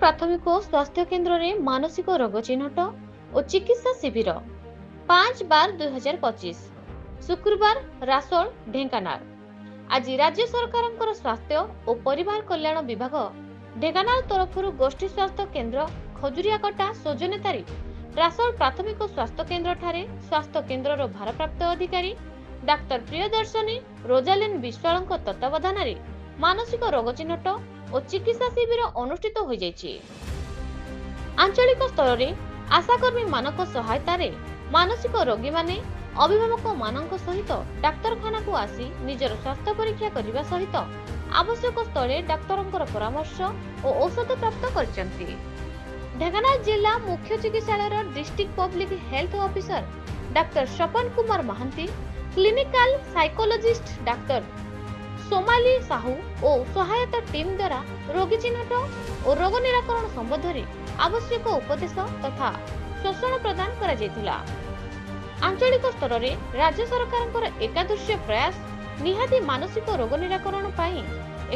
प्राथमिक स्वास्थ्य केन्द्र में मानसिक रोग चिन्हट और चिकित्सा शिविर 5/12/2025 शुक्रवार रासोल ढेंकानाल। आज राज्य सरकार स्वास्थ्य और परिवार कल्याण विभाग ढेंकानाल तरफ गोष्ठी स्वास्थ्य केन्द्र खजुरियाकटा सौजन्यतारी रासोल प्राथमिक स्वास्थ्य केन्द्र ठारे स्वास्थ्य केन्द्र भारप्राप्त अधिकारी डाक्तर प्रियदर्शनी रोजालिन विश्वाल तत्वावधान मानसिक रोग चिन्हट और चिकित्सा शिविर अनुष्ठित हो जाइछि। आंचलिक स्तर में आशाकर्मी मानक सहायतार मानसिक रोगी माने अभिभावक मानक सहित डाक्तरखाना को आसी निजर स्वास्थ्य परीक्षा करने सहित आवश्यक स्थले डाक्तरंकर परामर्श और औषध प्राप्त करछन्ति। ढेंकानाल जिला मुख्य चिकित्सालय district public health officer doctor Swapan Kumar Mahanty, clinical psychologist doctor Somali Sahu और सहायता टीम द्वारा रोगी चिन्हट और रोग निराकरण संबंध में आवश्यक उपदेश तथा शोषण प्रदान करा जायतिला। आंचलिक स्तर में राज्य सरकार एकादृश्य प्रयास निहाती मानसिक रोग निराकरण पाई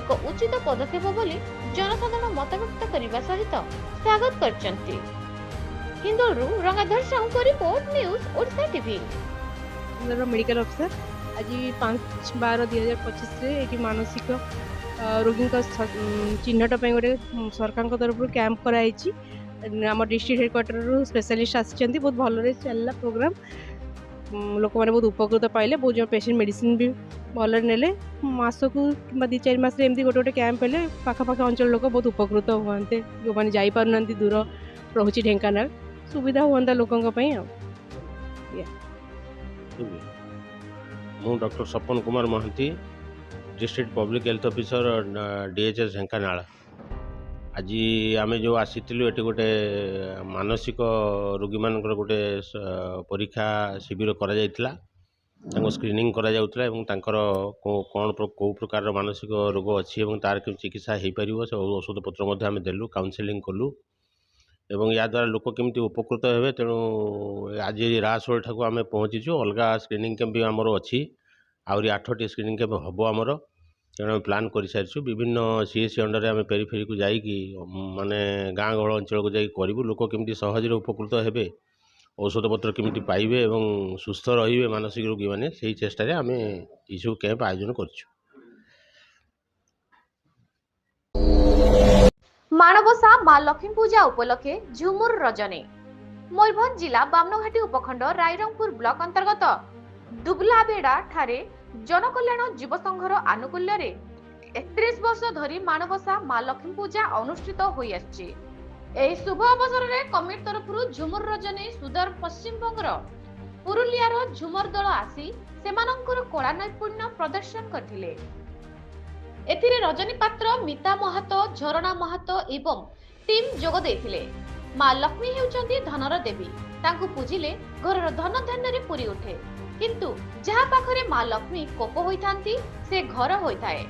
एक उचित पदक्षेप बोली जनसाधारण मत व्यक्त करने सहित स्वागत करछन्ति। हिंदोलरू रंगाधर साहू को report news Odisha TV. Medical officer आज 5/12/2025 मानसिक रोगी चिन्हट गोटे सरकार तरफ कैंप कराई। आम डिस्ट्रिक्ट हेडक्वार्टर स्पेशलिस्ट आसी बहुत भल चलला प्रोग्राम। लोक मैंने बहुत उपकृत पाइले। बहुत जो पेशेंट मेडिसिन भी भल ने मास को कि 2-4 मास एमती गोटे गोटे कैंप हेले पाखापाखि अंचल लोक बहुत उपकृत हुए। जो मैंने जापार दूर रोचे ढेंकानाल सुविधा हुआ लोकों। मु doctor Swapan Kumar Mahanty district public health officer DHS Dhenkanal. आज आम जो आसीलु ये गोटे मानसिक रोगी मान गोटे परीक्षा शिविर करा स्क्रीनिंग करा जाउतला एवं तांकर कौन कौ प्रकार मानसिक रोग अच्छी तार चिकित्सा हो पार से औषध पत्र आम देलु काउनसेलिंग कलु एवं या द्वारा लोक केमती उपकृत हे। तेणु आज रासोल ठाकू आम पहुँचीचु। अलग स्क्रीनिंग कैंप भी आमर अच्छी आहरी 8टी स्क्रीनिंग कैंप हम आमर। तेणु प्लान कर सारी विभिन्न सीएससी अंडर आम पेरीफेरी को जाइकी माने गाँ गहल अंचल को जाइए करूँ लोक केमती सहज उपकृत हे औषध पत्र केमती पाइबे एवं सुस्थ रे मानसिक रोगी मैंने से चेष्टा आम यू कैंप आयोजन कर। माणबसा माँ लक्ष्मी पूजा उपलक्षे झुमुर रजनी मयूरभंज जिला बामनघाटी उपखंड रायरंगपुर ब्लॉक अंतर्गत दुबलाबेड़ा ठारे जनकल्याण जीव संघर आनुकूल्य 31 वर्ष धरी माणबसा माँ लक्ष्मी पूजा अनुष्ठित होई आछि। एही शुभ अवसर में कमिटी तरफ झुमुर रजनी सुदूर पश्चिम बंगर पुरुलियार झुमर दल आसी सेमानंकर कला नैपुण्य प्रदर्शन करथिले। एथिरे रजनी पात्र, मिता महातो, झरणा महातो एवं टीम जोग देथिले। माँ लक्ष्मी हेउचंती धनर देवी। तांकु पूजिले घरर धन धान्य पूरी उठे, किंतु जहा पाखरे माँ लक्ष्मी कोप होइथांती से घर होइथाए।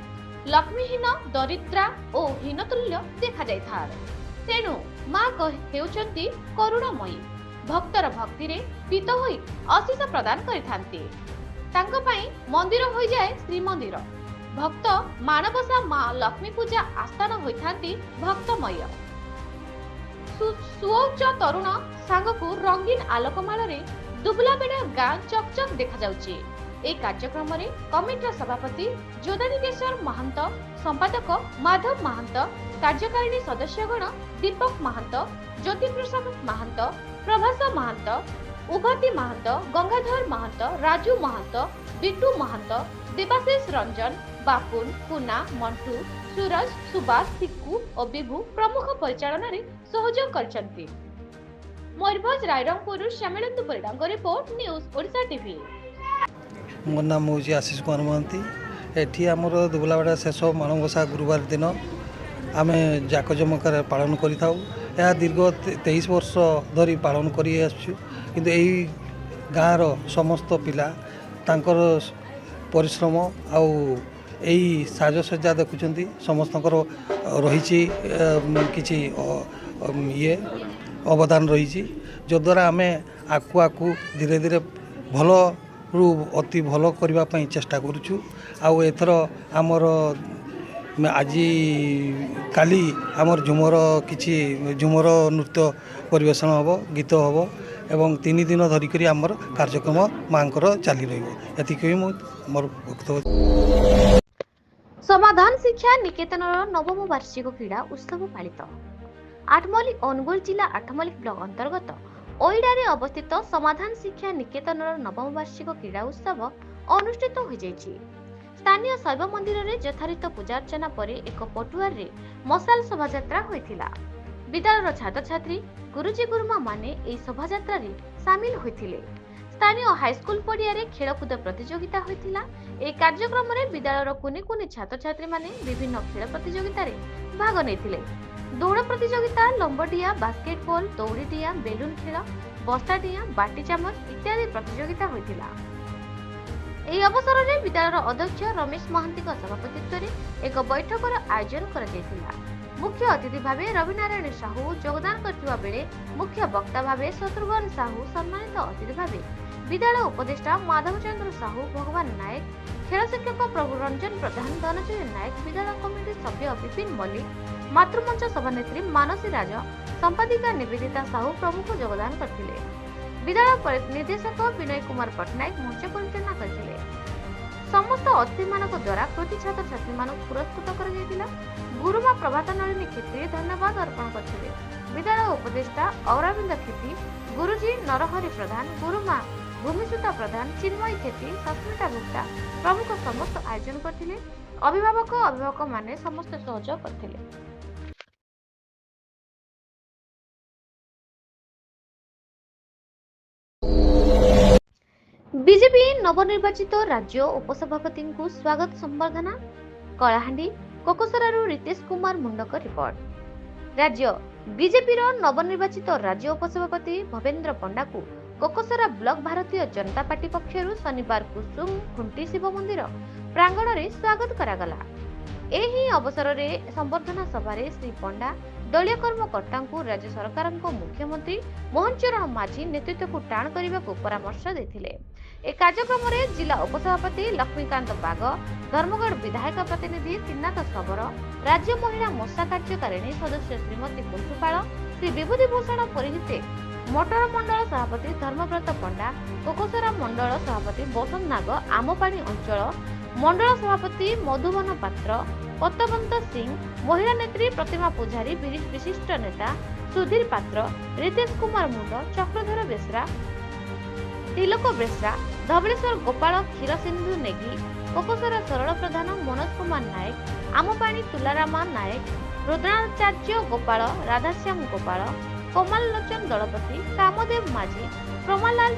लक्ष्मीहीन, दरिद्रा और हीनतुल्य देखा जाइथार। तेणु माँ हेउचंती करुणामयी। भक्तर भक्ति रे पीत होई आशीष प्रदान करिथांती। तांको पई मंदिर होई जाए श्रीमंदिर। भक्त माणबसा माँ लक्ष्मी पूजा आस्थान होइथांती भक्तमय। सुउच्च तरुण सांगकु रंगीन आलोकमाल दुबलाबेड़ा गाँ चकचक देखा जाउची। ए कार्यक्रम रे कमिटीर सभापति जोदानिकेश्वर महंत, संपादक माधव महंत, कार्यकारिणी सदस्यगण दीपक महंत, ज्योतिप्रसाद महंत, प्रभास महंत, उभति महंत, गंगाधर महंत, राजू महंत, बिट्टू महंत, देवाशीष रंजन, बापुन, पुना, मंटू, सूरज, सुभाष, सिक्कू और विभू प्रमुख परिचालन सहयोग करछन्ति। मयूरभंज रायरंगपुर श्यामलेन्दु परिडांग रिपोर्ट न्यूज ओडिशा टीवी। मो नाम हूँ आशीष कुमार महांती। एठी आमर दुबलाबेड़ा शेष माणबसा गुरुवार दिन आम जाकजमकार पालन करिथाउ। यह दीर्घ 23 वर्ष धरी पालन करी आसछु। किंतु एही गाँर समस्त पिला तांकर परिश्रम आउ यही साजसज्जा देखुं समस्त रही किसी ये अवदान रही जद्वारा आम आकु आकु धीरे धीरे भल रु अति भल करने चेष्टा करुचु। आउ एथर आमर ଆଜି କାଲି ଆମର ଝୁମର ନୃତ୍ୟ ପରିବେଷଣ ହେବ, ଗୀତ ହେବ ଏବଂ 3 ଦିନ ଧରିକରି ଆମର କାର୍ଯ୍ୟକ୍ରମ ମାଙ୍କର ଚାଲି ରହିବ। ଏତିକି ମୁଁ ମୋର ବକ୍ତବ୍ୟ। ସମାଧାନ ଶିକ୍ଷା ନିକେତନର ନବମ ବାର୍ଷିକ କ୍ରୀଡ଼ା ଉତ୍ସବ ପାଳିତ। ଆଠମଲ୍ଲିକ ଅନୁଗୁଳ ଜିଲ୍ଲା ଆଠମଲ୍ଲିକ ବ୍ଲକ ଅନ୍ତର୍ଗତ ଓଇଡାରେ ଅବସ୍ଥିତ ସମାଧାନ ଶିକ୍ଷା ନିକେତନର ନବମ ବାର୍ଷିକ କ୍ରୀଡ଼ା ଉତ୍ସବ ଅନୁଷ୍ଠିତ ହୋଇଯାଇଛି। ସ୍ଥାନୀୟ ଶୈବ ମନ୍ଦିରରେ ଯଥାରୀତ ପୂଜାର୍ଚ୍ଚନା ପରେ ଏକ ପଟୁଆରରେ ମଶାଲ ଶୋଭାଯାତ୍ରା ହୋଇଥିଲା। ବିଦ୍ୟାଳୟର ଛାତ୍ରଛାତ୍ରୀ, ଗୁରୁଜୀ ଗୁରୁମା ମାନେ ଏହି ଶୋଭାଯାତ୍ରାରେ ସାମିଲ ହୋଇଥିଲେ। ସ୍ଥାନୀୟ ହାଇସ୍କୁଲ ପଡ଼ିଆରେ ଖେଳକୁଦ ପ୍ରତିଯୋଗିତା ହୋଇଥିଲା। ଏହି କାର୍ଯ୍ୟକ୍ରମରେ ବିଦ୍ୟାଳୟର କୁନି କୁନି ଛାତ୍ରଛାତ୍ରୀ ମାନେ ବିଭିନ୍ନ ଖେଳ ପ୍ରତିଯୋଗିତାରେ ଭାଗ ନେଇଥିଲେ। ଦୌଡ଼ ପ୍ରତିଯୋଗିତା, ଲମ୍ବଡିଆ, ବାସ୍କେଟବଲ, ଦଉଡ଼ି ଡିଆଁ, ବେଲୁନ ଖେଳ, ବସ୍ତା ଡିଆଁ, ବାଟି ଚାମଚ ଇତ୍ୟାଦି ପ୍ରତିଯୋଗିତା ହୋଇଥିଲା। ଏହି ଅବସରରେ ବିଦ୍ୟାଳୟର ଅଧ୍ୟକ୍ଷ ରମେଶ ମହାନ୍ତିଙ୍କ ସଭାପତିତ୍ୱରେ ଏକ ବୈଠକର ଆୟୋଜନ କରାଯାଇଥିଲା। ମୁଖ୍ୟ ଅତିଥି ଭାବେ ରବିନାରାୟଣ ସାହୁ ଯୋଗଦାନ କରିଥିବା ବେଳେ ମୁଖ୍ୟ ବକ୍ତା ଭାବେ ଶତ୍ରୁଘ୍ନ ସାହୁ, ସମ୍ମାନିତ ଅତିଥି ଭାବେ ବିଦ୍ୟାଳୟ ଉପଦେଷ୍ଟା ମାଧବଚନ୍ଦ୍ର ସାହୁ, ଭଗବାନ ନାୟକ, ଖେଳ ଶିକ୍ଷକ ପ୍ରଭୁ ରଞ୍ଜନ ପ୍ରଧାନ, ଧନଞ୍ଜୟ ନାୟକ, ବିଦ୍ୟାଳୟ କମିଟି ସଭ୍ୟ ବିପିନ ମଲ୍ଲିକ, ମାତୃମଞ୍ଚ ସଭାନେତ୍ରୀ ମାନସୀ ରାଜ, ସମ୍ପାଦିକା ନିବେଦିତା ସାହୁ ପ୍ରମୁଖ ଯୋଗଦାନ କରିଥିଲେ। ବିଦ୍ୟାଳୟ ନିର୍ଦ୍ଦେଶକ ବିନୟ କୁମାର ପଟ୍ଟନାୟକ ମଞ୍ଚ ପରିଚାଳନା କରିଥିଲେ। ସମସ୍ତ ଅତିଥିମାନଙ୍କ ଦ୍ୱାରା ପ୍ରତି ଛାତ୍ରଛାତ୍ରୀମାନଙ୍କୁ ପୁରସ୍କୃତ କରାଯାଇଥିଲା। ଗୁରୁମା ପ୍ରଭାତ ନଳିନୀ କ୍ଷେତ୍ରୀ ଧନ୍ୟବାଦ ଅର୍ପଣ କରିଥିଲେ। ବିଦ୍ୟାଳୟ ଉପଦେଷ୍ଟା ଅରବିନ୍ଦ କ୍ଷେତ୍ରୀ, ଗୁରୁଜୀ ନରହରି ପ୍ରଧାନ, ଗୁରୁମା ଭୂମିସୁତା ପ୍ରଧାନ, ଚିନ୍ମୟୀ କ୍ଷେତ୍ରୀ, ସସ୍ମିତା ଗୁପ୍ତା ପ୍ରମୁଖ ସମସ୍ତ ଆୟୋଜନ କରିଥିଲେ। ଅଭିଭାବକମାନେ ସମସ୍ତେ ସହଯୋଗ କରିଥିଲେ। ବିଜେପି ନବନିର୍ବାଚିତ ରାଜ୍ୟ ଉପସଭାପତିଙ୍କୁ ସ୍ୱାଗତ ସମ୍ବର୍ଦ୍ଧନା। କଳାହାଣ୍ଡି କୋକସରାରୁ ରିତେଶ କୁମାର ମୁଣ୍ଡକ ରିପୋର୍ଟ। ରାଜ୍ୟ ବିଜେପିର ନବନିର୍ବାଚିତ ରାଜ୍ୟ ଉପସଭାପତି ଭବେନ୍ଦ୍ର ପଣ୍ଡାକୁ କୋକସରା ବ୍ଲକ ଭାରତୀୟ ଜନତା ପାର୍ଟି ପକ୍ଷରୁ ଶନିବାର କୁସୁମ ଖୁଣ୍ଟି ଶିବ ମନ୍ଦିର ପ୍ରାଙ୍ଗଣରେ ସ୍ୱାଗତ କରାଗଲା। ଏହି ଅବସରରେ ସମ୍ବର୍ଦ୍ଧନା ସଭାରେ ଶ୍ରୀ ପଣ୍ଡା ଦଳୀୟ କର୍ମକର୍ତ୍ତାଙ୍କୁ ରାଜ୍ୟ ସରକାରଙ୍କ ମୁଖ୍ୟମନ୍ତ୍ରୀ ମୋହନ ଚରଣ ମାଝୀ ନେତୃତ୍ୱକୁ ଟାଣ କରିବାକୁ ପରାମର୍ଶ ଦେଇଥିଲେ। ଏ କାର୍ଯ୍ୟକ୍ରମରେ ଜିଲ୍ଲା ଉପସଭାପତି ଲକ୍ଷ୍ମୀକାନ୍ତ ବାଗ, ଧର୍ମଗଡ଼ ବିଧାୟକ ପ୍ରତିନିଧି ତ୍ରିନାଥ ଶବର, ରାଜ୍ୟ ମହିଳା ମୋର୍ଚ୍ଚା କାର୍ଯ୍ୟକାରିଣୀ ସଦସ୍ୟ ଶ୍ରୀମତୀ କୁଣ୍ଠୁପାଳ, ଶ୍ରୀ ବିଭୂତି ଭୂଷଣ ପରିହିତେ, ମଟର ମଣ୍ଡଳ ସଭାପତି ଧର୍ମବ୍ରତ ପଣ୍ଡା, କୋକସରା ମଣ୍ଡଳ ସଭାପତି ବସନ୍ତ ନାଗ, ଆମପାଣି ଅଞ୍ଚଳ ମଣ୍ଡଳ ସଭାପତି ମଧୁବନ ପାତ୍ର, ପତବନ୍ତ ସିଂ, ମହିଳା ନେତ୍ରୀ ପ୍ରତିମା ପୂଜାରୀ, ବିଶିଷ୍ଟ ନେତା ସୁଧୀର ପାତ୍ର, ରିତେଶ କୁମାର ମୁଣ୍ଡ, ଚକ୍ରଧର ବେଶ୍ରା, ତିଲକ ବେଶ୍ରା, ଧବଳେଶ୍ୱର ଗୋପାଳ, କ୍ଷୀରସିନ୍ଧୁ ନେଗି, କୋକସରା ସରଳ ପ୍ରଧାନ, ମନୋଜ କୁମାର ନାୟକ, ଆମପାଣି ତୁଲାରାମା ନାୟକ, ରୁଦ୍ରାଚାର୍ଯ୍ୟ ଗୋପାଳ, ରାଧାଶ୍ୟାମ ଗୋପାଳ, କୋମାଲ ଲୋଚନ ଦଳପତି, କାମଦେବ ମାଝୀ, ପ୍ରମାଲାଲ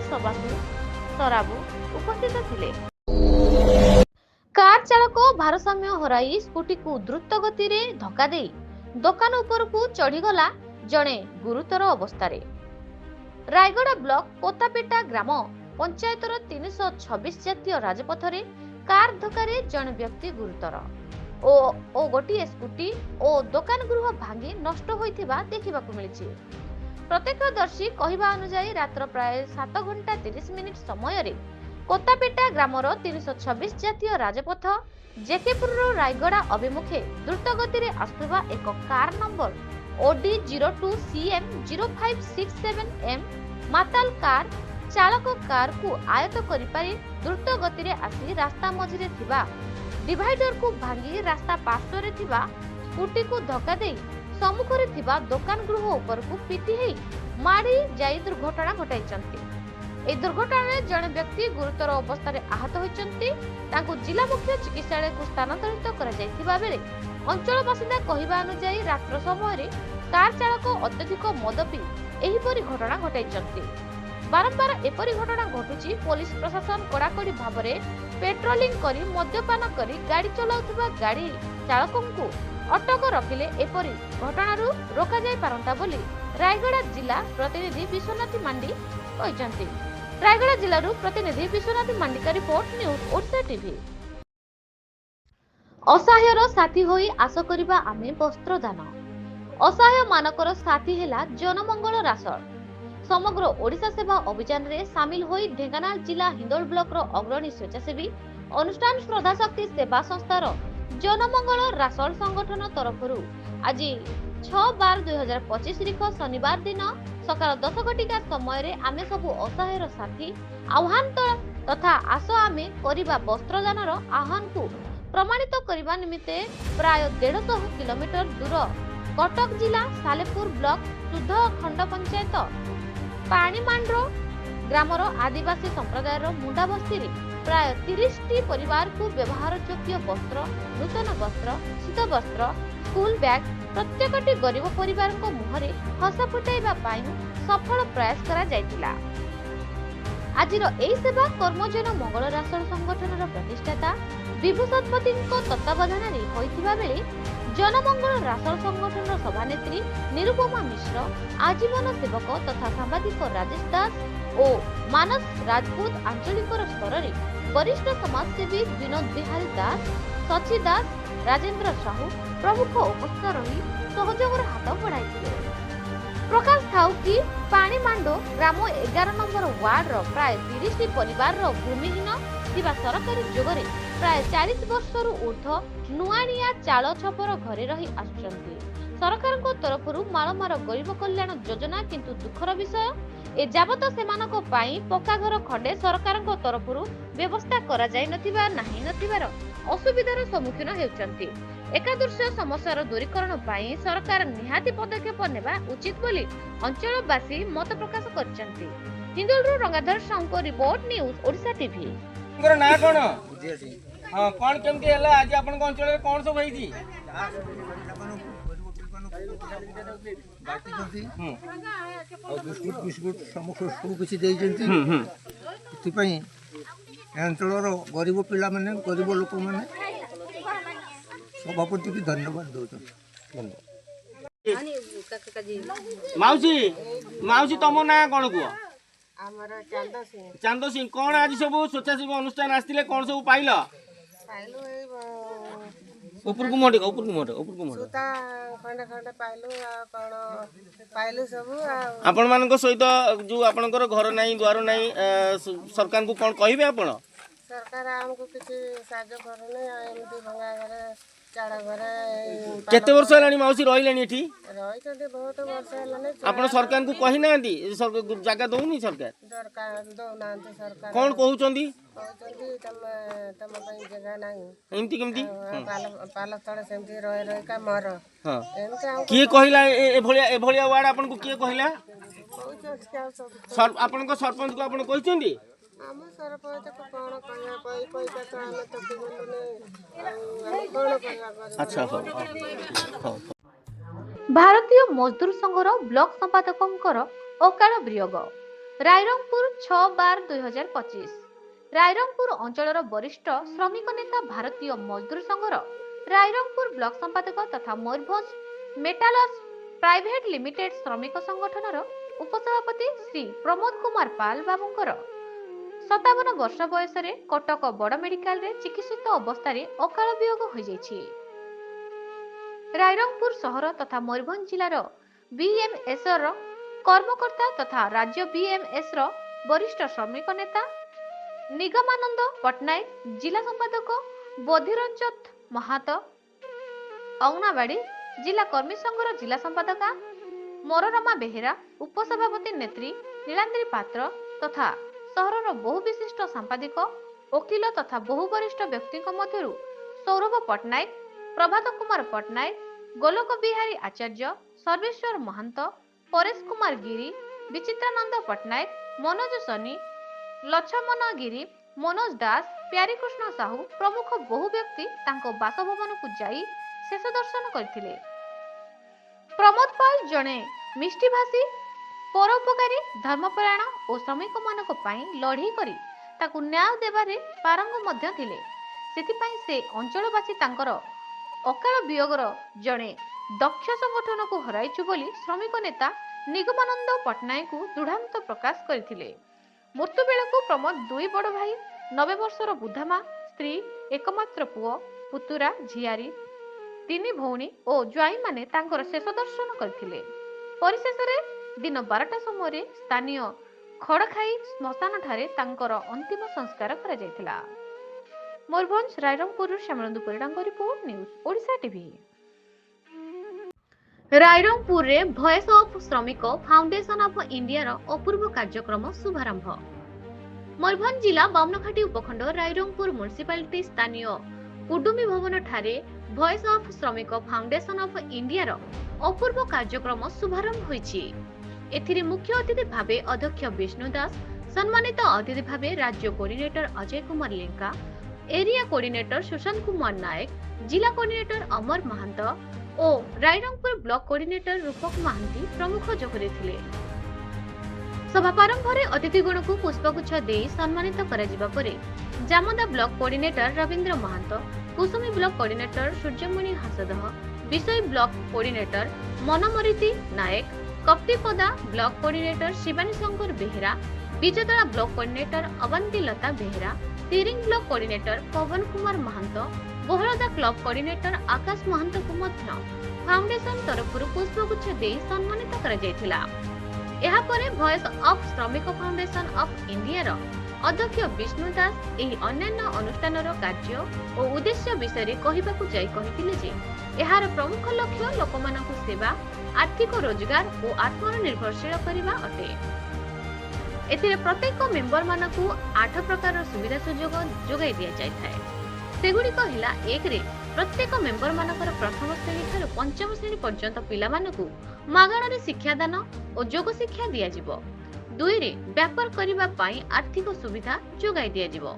ସରାବୁ ଉପସ୍ଥିତ ଥିଲେ। କାର ଚାଳକ ଭାରସାମ୍ୟ ହରାଇ ସ୍କୁଟିକୁ ଦ୍ରୁତ ଗତିରେ ଧକ୍କା ଦେଇ ଦୋକାନ ଉପରକୁ ଚଢିଗଲା, ଜଣେ ଗୁରୁତର ଅବସ୍ଥାରେ। ରାୟଗଡ଼ା ବ୍ଲକ କୋତାପେଟା ଗ୍ରାମ ପଞ୍ଚାୟତର 326 ଜାତୀୟ ରାଜପଥରେ କାର ଧକ୍କାରେ ଜଣେ ବ୍ୟକ୍ତି ଗୁରୁତର ଓ ଗୋଟିଏ ସ୍କୁଟି ଓ ଦୋକାନ ଗୃହ ଭାଙ୍ଗି ନଷ୍ଟ ହୋଇଥିବା ଦେଖିବାକୁ ମିଳିଛି। ପ୍ରତ୍ୟକ୍ଷଦର୍ଶୀ କହିବା ଅନୁଯାୟୀ ରାତ୍ର ପ୍ରାୟ 7:30 ସମୟରେ କୋତାପେଟା ଗ୍ରାମର 326 ଜାତୀୟ ରାଜପଥ ଜେକେପୁରରୁ ରାୟଗଡ଼ା ଅଭିମୁଖେ ଦ୍ରୁତ ଗତିରେ ଆସୁଥିବା ଏକ car number OD 02 CM 0567M ମାତାଲ କାର ଚାଳକ କାରକୁ ଆୟତ୍ତ କରିପାରି ଦ୍ରୁତ ଗତିରେ ଆସି ରାସ୍ତା ମଝିରେ ଥିବା ଡିଭାଇଡରକୁ ଭାଙ୍ଗି ରାସ୍ତା ପାର୍ଶ୍ୱରେ ଥିବା ସ୍କୁଟିକୁ ଧକ୍କା ଦେଇ ସମ୍ମୁଖରେ ଥିବା ଦୋକାନ ଗୃହ ଉପରକୁ ପିଟି ହେଇ ମାଡ଼ି ଯାଇ ଦୁର୍ଘଟଣା ଘଟାଇଛନ୍ତି। ଏହି ଦୁର୍ଘଟଣାରେ ଜଣେ ବ୍ୟକ୍ତି ଗୁରୁତର ଅବସ୍ଥାରେ ଆହତ ହୋଇଛନ୍ତି। ତାଙ୍କୁ ଜିଲ୍ଲା ମୁଖ୍ୟ ଚିକିତ୍ସାଳୟକୁ ସ୍ଥାନାନ୍ତରିତ କରାଯାଇଥିବା ବେଳେ ଅଞ୍ଚଳ ବାସିନ୍ଦା କହିବା ଅନୁଯାୟୀ ରାତ୍ର ସମୟରେ କାର ଚାଳକ ଅତ୍ୟଧିକ ମଦ ପିଇ ଏହିପରି ଘଟଣା ଘଟାଇଛନ୍ତି। ବାରମ୍ବାର ଏପରି ଘଟଣା ଘଟୁଛି। ପୋଲିସ ପ୍ରଶାସନ କଡ଼ାକଡ଼ି ଭାବରେ ପେଟ୍ରୋଲିଂ କରି ମଦ୍ୟପାନ କରି ଗାଡ଼ି ଚଲାଉଥିବା ଗାଡ଼ି ଚାଳକଙ୍କୁ ଅଟକ ରଖିଲେ ଏପରି ଘଟଣାରୁ ରୋକାଯାଇ ପାରନ୍ତା ବୋଲି ରାୟଗଡ଼ା ଜିଲ୍ଲା ପ୍ରତିନିଧି ବିଶ୍ୱନାଥ ମାଣ୍ଡି କହିଛନ୍ତି। ରାୟଗଡ଼ା ଜିଲ୍ଲାରୁ ପ୍ରତିନିଧି Biswanath Mandika report, news Odisha TV. ଅସହାୟର ସାଥୀ ହୋଇ ଆଶ କରିବା ଆମେ ବସ୍ତ୍ରଦାନ। ଅସହାୟ ମାନଙ୍କର ସାଥୀ ହେଲା ଜନମଙ୍ଗଳ ରାସଳ। ସମଗ୍ର ଓଡ଼ିଶା ସେବା ଅଭିଯାନରେ ସାମିଲ ହୋଇ ଢେଙ୍କାନାଳ ଜିଲ୍ଲା ହିନ୍ଦୋଳ ବ୍ଲକର ଅଗ୍ରଣୀ ସ୍ୱେଚ୍ଛାସେବୀ ଅନୁଷ୍ଠାନ ଶ୍ରଦ୍ଧାଶକ୍ତି ସେବା ସଂସ୍ଥାର जनमंगल रासोल संगठन तरफरु आज 6/12/2025 तारिख शनिवार दिन सकाल 10 घटिका समय आमे सबु असहायर साथी आह्वान तथा आस आमे करिबा वस्त्रदानर आह्वान को प्रमाणित करने निमित्ते प्राय 150 किलोमीटर दूर कटक जिला सालेपुर ब्लॉक सुध खंड पंचायत पाणीमांड्र ग्रामर आदिवासी संप्रदायर मुंडा बस्ती प्राय 30 टी परिवार को व्यवहार योग्य वस्त्र, नूतन वस्त्र, शीत वस्त्र, स्कूल बैग प्रत्येकटी गरीब परिवार को मुहरे हस फुटाइबा पाई सफल प्रयास करा जायतिला। आजिर एही सेवा कर्मजन मंगल रासोल संगठनर प्रतिष्ठाता विभू सतपति तत्वावधान होइथिबा बेले जनमंगल रासोल संगठनर सभानेत्री निरुपमा मिश्र, आजीवन सेवक तथा सांबादिक राजेश दास और मानस राजपूत आंचलिक स्तर में वरिष्ठ समाजसेवी विनोद बिहारी दास, सची दास, राजेंद्र साहू प्रमुख उपस्थित रही सहयोग हाथ बढ़ाई। प्रकाश थाउ कि पाणीमांडो ग्राम 11 नंबर वार्ड प्राय 30 टी परिवार भूमिहीन थिबा सरकारी जोगरे प्राय 40 वर्षर ऊर्ध्व नुआनिया चाल छपर घरे रही आसुचंती। सरकार को तरफरु मालमार गरीब कल्याण योजना किंतु दुखर विषय ए जाबत सेमानको पाई पक्का घर खंडे सरकार को तरफरु व्यवस्था करा जाय नथिबा नाही नथिबार असुविधार सम्मुखीन हेउचंती। एकादृश्य समस्यार दूरीकरण पाई सरकार निहाती पदक्षेप नेबा उचित बोली अंचलवासी मत प्रकाश करचंती। हिंदुलरु Rangadhar साउको report news Odisha TV. ना कोन हां कोन केमती हला आज आपन को अंचल रे कोन सब होईची बिस्कुट बिस्कुट सब किसी अंचल गरीब पिला माने गरीब लोक मैंने सभापति की धन्यवाद दौर। माउसी माउसी तुम ना कौन कह चांद सिंह कौन आज सब स्वेच्छासेवी अनुष्ठान आसते कौन सब पाइल ऊपर को मोटे ऊपर को मोटे ऊपर को मोटे आपण मान सहित जो आपनकर घर नहीं द्वार नहीं सरकार को कौन कहिबे आपण सरकार हमको किसी साहाय्य करने एमती भंगा घर चाड़ा घर केते वर्ष हेलानी माउसी रहिलानी एठी रही बहुत वर्ष हेलानी आपण सरकार को कहि नांदी जगह दउनी सरकार सरकार दौनांती सरकार कौन कहउचंदी कहउचंदी तम पई जगह नाही एमती केमती पालक तळे सेमती रही का मर हां एमती हम किए कहिला ए भलिया वार्ड आपन को किए कहिला सर आपन को सरपंच को आपन कहिचंदी हम सरपंच को कोन कहया पैसा तो हम तो हम कोन कहया अच्छा भारतीय मजदूर संघर ब्लॉक संपादकंकर अकाल वियोग रायरंगपुर 6/12/2025 रायरंगपुर अंचलर वरिष्ठ श्रमिक नेता भारतीय मजदूर संघर रायरंगपुर ब्लॉक संपादक तथा मयूरभंज मेटालर्स प्राइवेट लिमिटेड श्रमिक संगठनर उपसभापति श्री प्रमोद कुमार पाल बाबूंकर 57 वर्ष बयस कटक बड़ मेडिकल रे चिकित्सित अवस्था अकाल वियोग हो जाइछि। रायरंगपुर सहर तथा मयूरभंज जिलार बीएमएस कर्मकर्ता तथा राज्य बीएमएस वरिष्ठ श्रमिक नेता निगमानंद पटनायक, जिला संपादक बधिरंजन महातो, अंगनाबाड़ी जिला कर्मी संघर जिला संपादका मनोरमा बेहेरा, उपसभापति नेत्री नीलांद्री पात्र तथा सहरर बहु विशिष्ट सांपादिक वकिल तथा बहु वरिष्ठ व्यक्ति मध्यरु सौरभ पटनायक, प्रभात कुमार पटनायक, गोलोक बिहारी आचार्य, सर्वेश्वर महंत, परेश कुमार गिरी, विचित्रानंद पटनायक, मनोज सनी, लक्ष्मण गिरी, मनोज दास, प्यारी कृष्ण साहू प्रमुख बहु व्यक्ति तांको बासभवन को जाई शेष दर्शन करथिले। प्रमोद पाल जणे मिष्टिभाषी परोपकारी धर्मपरायण और श्रमिक मानक पाई लढ़ई करी ताकू न्याय देबारे पारंग मध्य थिले। सेथिपाई से अंचलवासी तांकर अकाल वियोगर जणे दक्ष संगठन को हराइछु बोली श्रमिक नेता निगमानंद पटनायक को दृढ़ांत प्रकाश करथिले। मृत्यु बेलू प्रमोद दुई बड़ भाई 90 वर्षर बुधामा स्त्री एकमात्र पुओ पुतुरा झियारी 3 भौणी और ज्वाई माने तांकर शेष दर्शन करथिले। परिशेष रे दिन 12टा समय स्थानीय खड़खाई श्मशान ठारे तांकर अंतिम संस्कार करा जायतिला। ମୟୂରଭଞ୍ଜ ରାଇରଙ୍ଗପୁରରୁ ଶ୍ୟାମଳନ୍ଦୁ ପରିଡ଼ାଙ୍କ ରିପୋର୍ଟ ନ୍ୟୁଜ୍ ଓଡ଼ିଶା ଟିଭି। ରାଇରଙ୍ଗପୁରରେ voice of Shramik foundation of ଇଣ୍ଡିଆର ଅପୂର୍ବ କାର୍ଯ୍ୟକ୍ରମ ଶୁଭାରମ୍ଭ। ମୟୂରଭଞ୍ଜ ଜିଲ୍ଲା ବାମନଘାଟି ଉପଖଣ୍ଡ ରାଇରଙ୍ଗପୁର ମ୍ୟୁନିସିପାଲିଟି ସ୍ଥାନୀୟ କୁଡୁମି ଭବନ ଠାରେ voice of Shramik foundation of ଇଣ୍ଡିଆର ଅପୂର୍ବ କାର୍ଯ୍ୟକ୍ରମ ଶୁଭାରମ୍ଭ ହୋଇଛି। ଏଥିରେ ମୁଖ୍ୟ ଅତିଥି ଭାବେ ଅଧ୍ୟକ୍ଷ ବିଷ୍ଣୁ ଦାସ, ସମ୍ମାନିତ ଅତିଥି ଭାବେ ରାଜ୍ୟ coordinator Ajay Kumar Lenka, area coordinator Sushant Kumar Nayak, जिला कोऑर्डिनेटर अमर महांत और रायरंगपुर ब्लॉक कोऑर्डिनेटर रूपक महांती प्रमुख जोगरे थिले। सभा प्रारंभ रे अतिथिगण को पुष्पगुच्छ दे सम्मानित करा जिबा परे Jamda block coordinator Rabindra Mahant, Kusumi block coordinator Suryamani Hansdah, Bisoi block coordinator Manmariti Nayak, Kaptipada block coordinator Shivani Shankar Behera, Bijatala block coordinator Avanti Lata Behera, Tiring block coordinator Pawan Kumar Mahant, Baharda club coordinator Akash Mahant को मध्य फाउंडेशन तरफ पुष्पगुच्छ दे सम्मानित करा जायथिला। एहा परे वॉइस ऑफ श्रमिक फाउंडेशन ऑफ इंडिया रो अध्यक्ष विष्णु दास एही अन्यान्य अनुष्ठानर कार्य और उद्देश्य विषय रे कहिबाकू जाय कहिथिले जे एहार प्रमुख लक्ष्य लोकमानकू सेवा, आर्थिक रोजगार और आत्मनिर्भरशील करिबा अटे। एथिरे प्रत्येक मेंबर मानकू 8 प्रकार सुविधा सुजोग जोगाई दिया जाय थाए। सेगुड़िक हिला 1 रे प्रत्येक मेंबर मानकर प्रथम श्रेणी ठारू पंचम श्रेणी पर्यंत पिला मानकू मागणारे शिक्षादान और जोग शिक्षा दिया जिवो। 2 रे व्यापार करिबा पई आर्थिक सुविधा जोगाई दिया जिवो।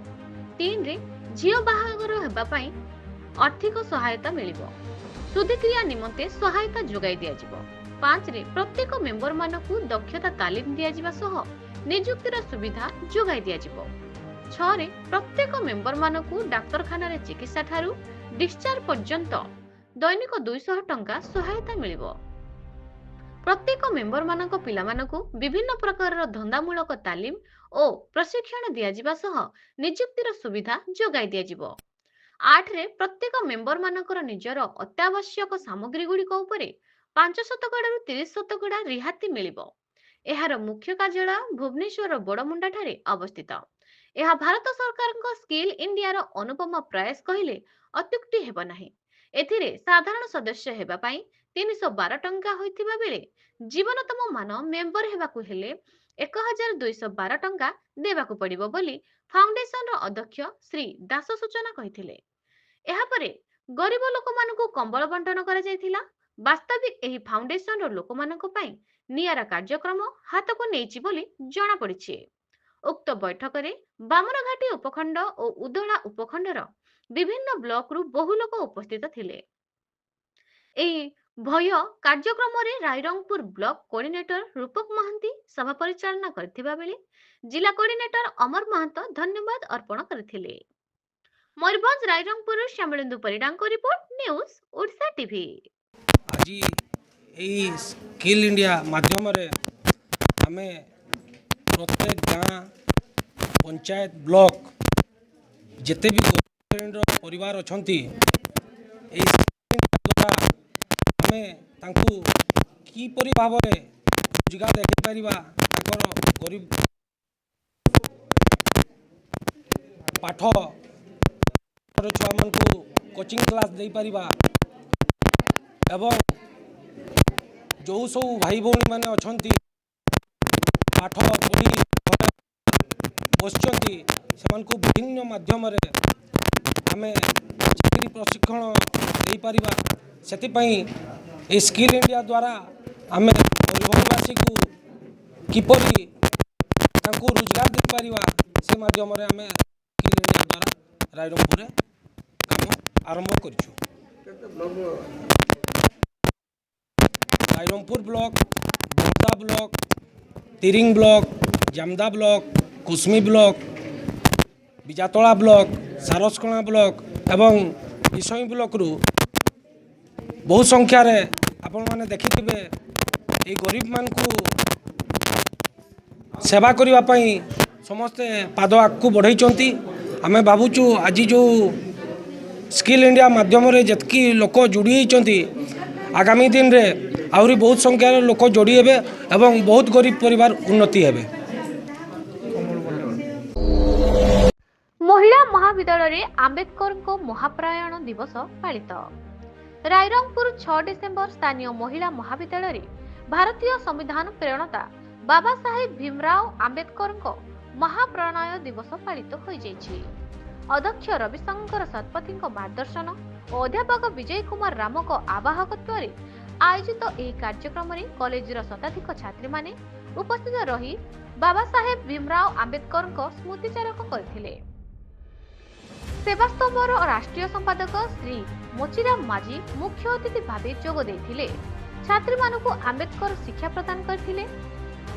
3 रे झियो बाहागर हेबा पई आर्थिक सहायता मिलिबो। सुधिक्रिया निमंते सहायता जोगाई दिया जिवो। 5 रे प्रत्येक मेंबर मानकू दक्षता तालीम दिया जिबा सह निजुक्तिर सुविधा जोगाई दिया जिवो। 6 रे प्रत्येक मेंबर मानकू डाक्तरखाना रे चिकित्सा ठारू डिस्चार्ज पर्यंत दैनिक 200 टंका सहायता मिलिबो। प्रत्येक मेंबर मानक पिला मानकू विभिन्न प्रकार धंदामूलक तालीम और प्रशिक्षण दिया जिबा सह निजुक्तिर सुविधा जोगाई दिया जिवो। 8 रे प्रत्येक मेंबर मानकर निजर अत्यावश्यक सामग्री गुड़िक उपरे 5 शतकड़ा 30 शतकड़ा रिहाती मिलिबो। एहार मुख्य कार्यालय भुवनेश्वर बड़मुंडा ठारे अवस्थित। यह भारत सरकार स्किल इंडिया रो अनुपम प्रयास कहिले अत्युक्ति हेब नाही। एथिरे साधारण सदस्य हेबा पई 312 टंका होइथिबा बेले जीवनतम मान मेंबर हेबाकू हेले 1212 टंका देबाकू पड़िबो बोली फाउंडेशन रो अध्यक्ष श्री दास सूचना कहिथिले। एहा परे गरीब लोक मानकू कंबल बंटन करा जायथिला। वास्तविक एही फाउंडेशन रो लोक मानक पई नियारा कार्यक्रम हाथ को नहीं बोली जना पड़ी। उक्त बैठक रे बामनघाटी उपखंड और उदला उपखंडर विभिन्न ब्लॉक रु बहु लोक उपस्थित थिले। एही भय कार्यक्रम रे रायरंगपुर ब्लॉक कोऑर्डिनेटर रूपक महांती सभा परिचालना करथिबा बेले जिला कोऑर्डिनेटर अमर महंत धन्यवाद अर्पण करथिले। मयूरभंज रायरंगपुर श्यामलेंदु परिडांको रिपोर्ट न्यूज ओडिशा टीवी। आज यही स्किल इंडिया माध्यम आम प्रत्येक गाँ पंचायत ब्लॉक जिते भी श्रेणी परिवार अच्छा द्वारा आम किपरि भाव रोजगार देखी पार गरीब पाठ छुआ मान कोचिंग क्लास दे पारिबा एवं जो सब भाई भौणी मैंने अच्छा पाठ पढ़ी बसुँच से विभिन्न माध्यम आम चाकरी प्रशिक्षण दे पारिबा। सेतिपई ए स्किल इंडिया द्वारा आम मयूरभंजवासी को किपरि तांको रोजगार दे पारिबा से माध्यम आम स्किल इंडिया द्वारा रायरंगपुर काम आरंभ करिछु। Rairangpur block, Baharda block, Tiring block, Jamda block, Kusumi block, Bijatala block, Saraskana block एवं विषय ब्लॉक रु बहु संख्यार आपण मैंने देखिथिबे ए गरीब मान को सेवा करिबा पई समस्ते पाद आगू बढ़ाई। आम भावुचु आज जो स्किल इंडिया माध्यम जितकी लोक जोड़ी होती आगामी दिन रे आहरी बहुत संख्यार लोक जोड़ी हेबे एवं बहुत गरीब परिवार उन्नति हेबे। महिला महाविद्यालय आंबेडकर महाप्रयाण दिवस पालित। रायरंगपुर 6 डिसेम्बर स्थानीय महिला महाविद्यालय भारतीय संविधान प्रणेता बाबा साहेब भीमराव आंबेडकर महाप्रणय दिवस पालित हो जाइछि। अध्यक्ष रविशंकर शतपथी मार्गदर्शन और अध्यापक विजय कुमार रामक आवाहकत्व आयोजित यह कार्यक्रम में कॉलेजर शताधिक छात्री माने उपस्थित रही बाबा साहेब भीमराव आंबेडकर स्मृतिचारक करथिले। सेवास्तंभर राष्ट्रीय संपादक श्री मोचीराम माझी मुख्य अतिथि भावे जोग देथिले। छात्री मानकु आंबेडकर शिक्षा प्रदान करथिले।